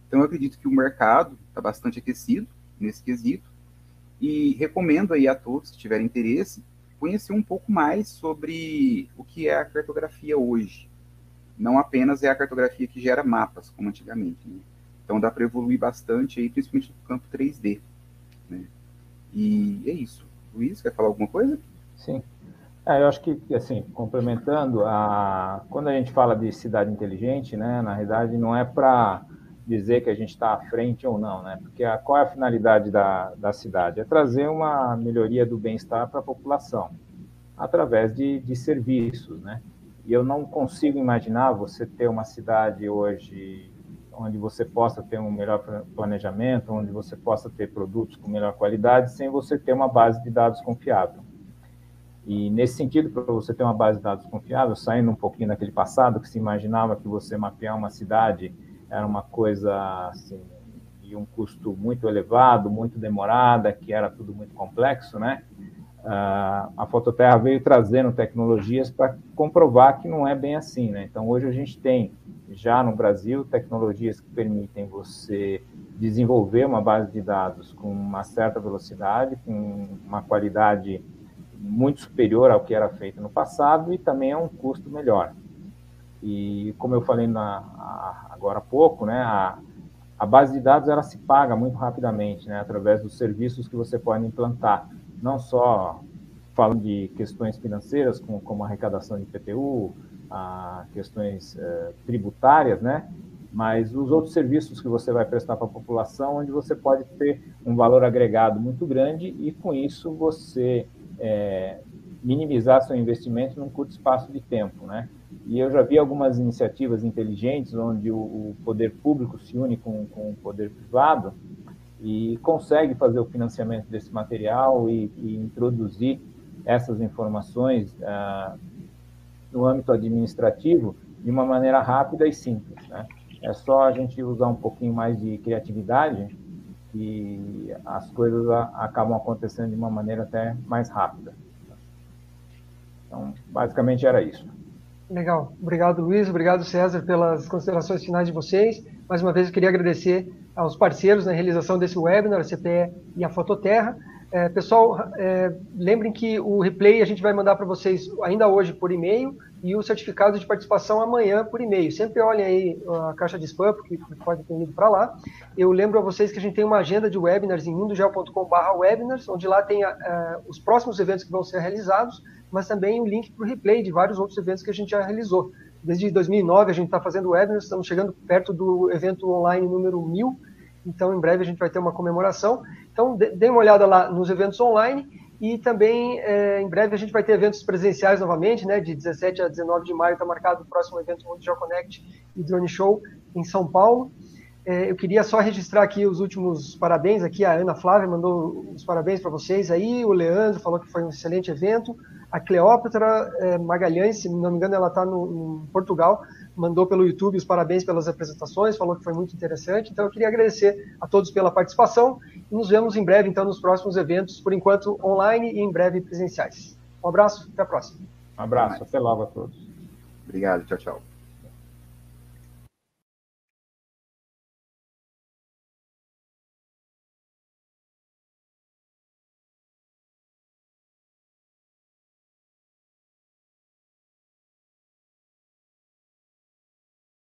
Então, eu acredito que o mercado está bastante aquecido nesse quesito, e recomendo aí a todos que tiverem interesse, conhecer um pouco mais sobre o que é a cartografia hoje. Não apenas é a cartografia que gera mapas, como antigamente, né? Então, dá para evoluir bastante aí, principalmente no campo 3D. Né? E é isso. Luiz, quer falar alguma coisa? Sim. Eu acho que, assim, complementando, quando a gente fala de cidade inteligente, né, na realidade não é para dizer que a gente está à frente ou não, né? Porque qual é a finalidade da cidade? É trazer uma melhoria do bem-estar para a população, através de serviços, né? E eu não consigo imaginar você ter uma cidade hoje onde você possa ter um melhor planejamento, onde você possa ter produtos com melhor qualidade, sem você ter uma base de dados confiável. E, nesse sentido, para você ter uma base de dados confiável, saindo um pouquinho daquele passado, que se imaginava que você mapear uma cidade era uma coisa, assim, de um custo muito elevado, muito demorada, que era tudo muito complexo, né? A Fototerra veio trazendo tecnologias para comprovar que não é bem assim, né? Então, hoje a gente tem, já no Brasil, tecnologias que permitem você desenvolver uma base de dados com uma certa velocidade, com uma qualidade muito superior ao que era feito no passado e também é um custo melhor. E, como eu falei agora há pouco, né, a base de dados ela se paga muito rapidamente, né, através dos serviços que você pode implantar, não só falando de questões financeiras, como arrecadação de IPTU, questões tributárias, né, mas os outros serviços que você vai prestar para a população, onde você pode ter um valor agregado muito grande e, com isso, você minimizar seu investimento num curto espaço de tempo, né? E eu já vi algumas iniciativas inteligentes onde o poder público se une com o poder privado e consegue fazer o financiamento desse material e introduzir essas informações no âmbito administrativo de uma maneira rápida e simples, né? É só a gente usar um pouquinho mais de criatividade e as coisas acabam acontecendo de uma maneira até mais rápida. Então, basicamente era isso. Legal. Obrigado, Luiz. Obrigado, César, pelas considerações finais de vocês. Mais uma vez, eu queria agradecer aos parceiros na realização desse webinar, a CPE e a Fototerra. Pessoal, lembrem que o replay a gente vai mandar para vocês ainda hoje por e-mail e o certificado de participação amanhã por e-mail. Sempre olhem aí a caixa de spam, porque pode ter ido para lá. Eu lembro a vocês que a gente tem uma agenda de webinars em mundogel.com/webinars, onde lá tem os próximos eventos que vão ser realizados, mas também o link para o replay de vários outros eventos que a gente já realizou. Desde 2009 a gente está fazendo webinars, estamos chegando perto do evento online número 1000, então em breve a gente vai ter uma comemoração. Então dê uma olhada lá nos eventos online e também em breve a gente vai ter eventos presenciais novamente, né? De 17 a 19 de maio está marcado o próximo evento Mundial Connect e Drone Show em São Paulo. Eu queria só registrar aqui os últimos parabéns, aqui a Ana Flávia mandou os parabéns para vocês aí, o Leandro falou que foi um excelente evento, a Cleópatra Magalhães, se não me engano ela está em Portugal, mandou pelo YouTube os parabéns pelas apresentações, falou que foi muito interessante, então eu queria agradecer a todos pela participação e nos vemos em breve então nos próximos eventos, por enquanto online e em breve presenciais. Um abraço, até a próxima. Um abraço, até logo a todos. Obrigado, tchau, tchau.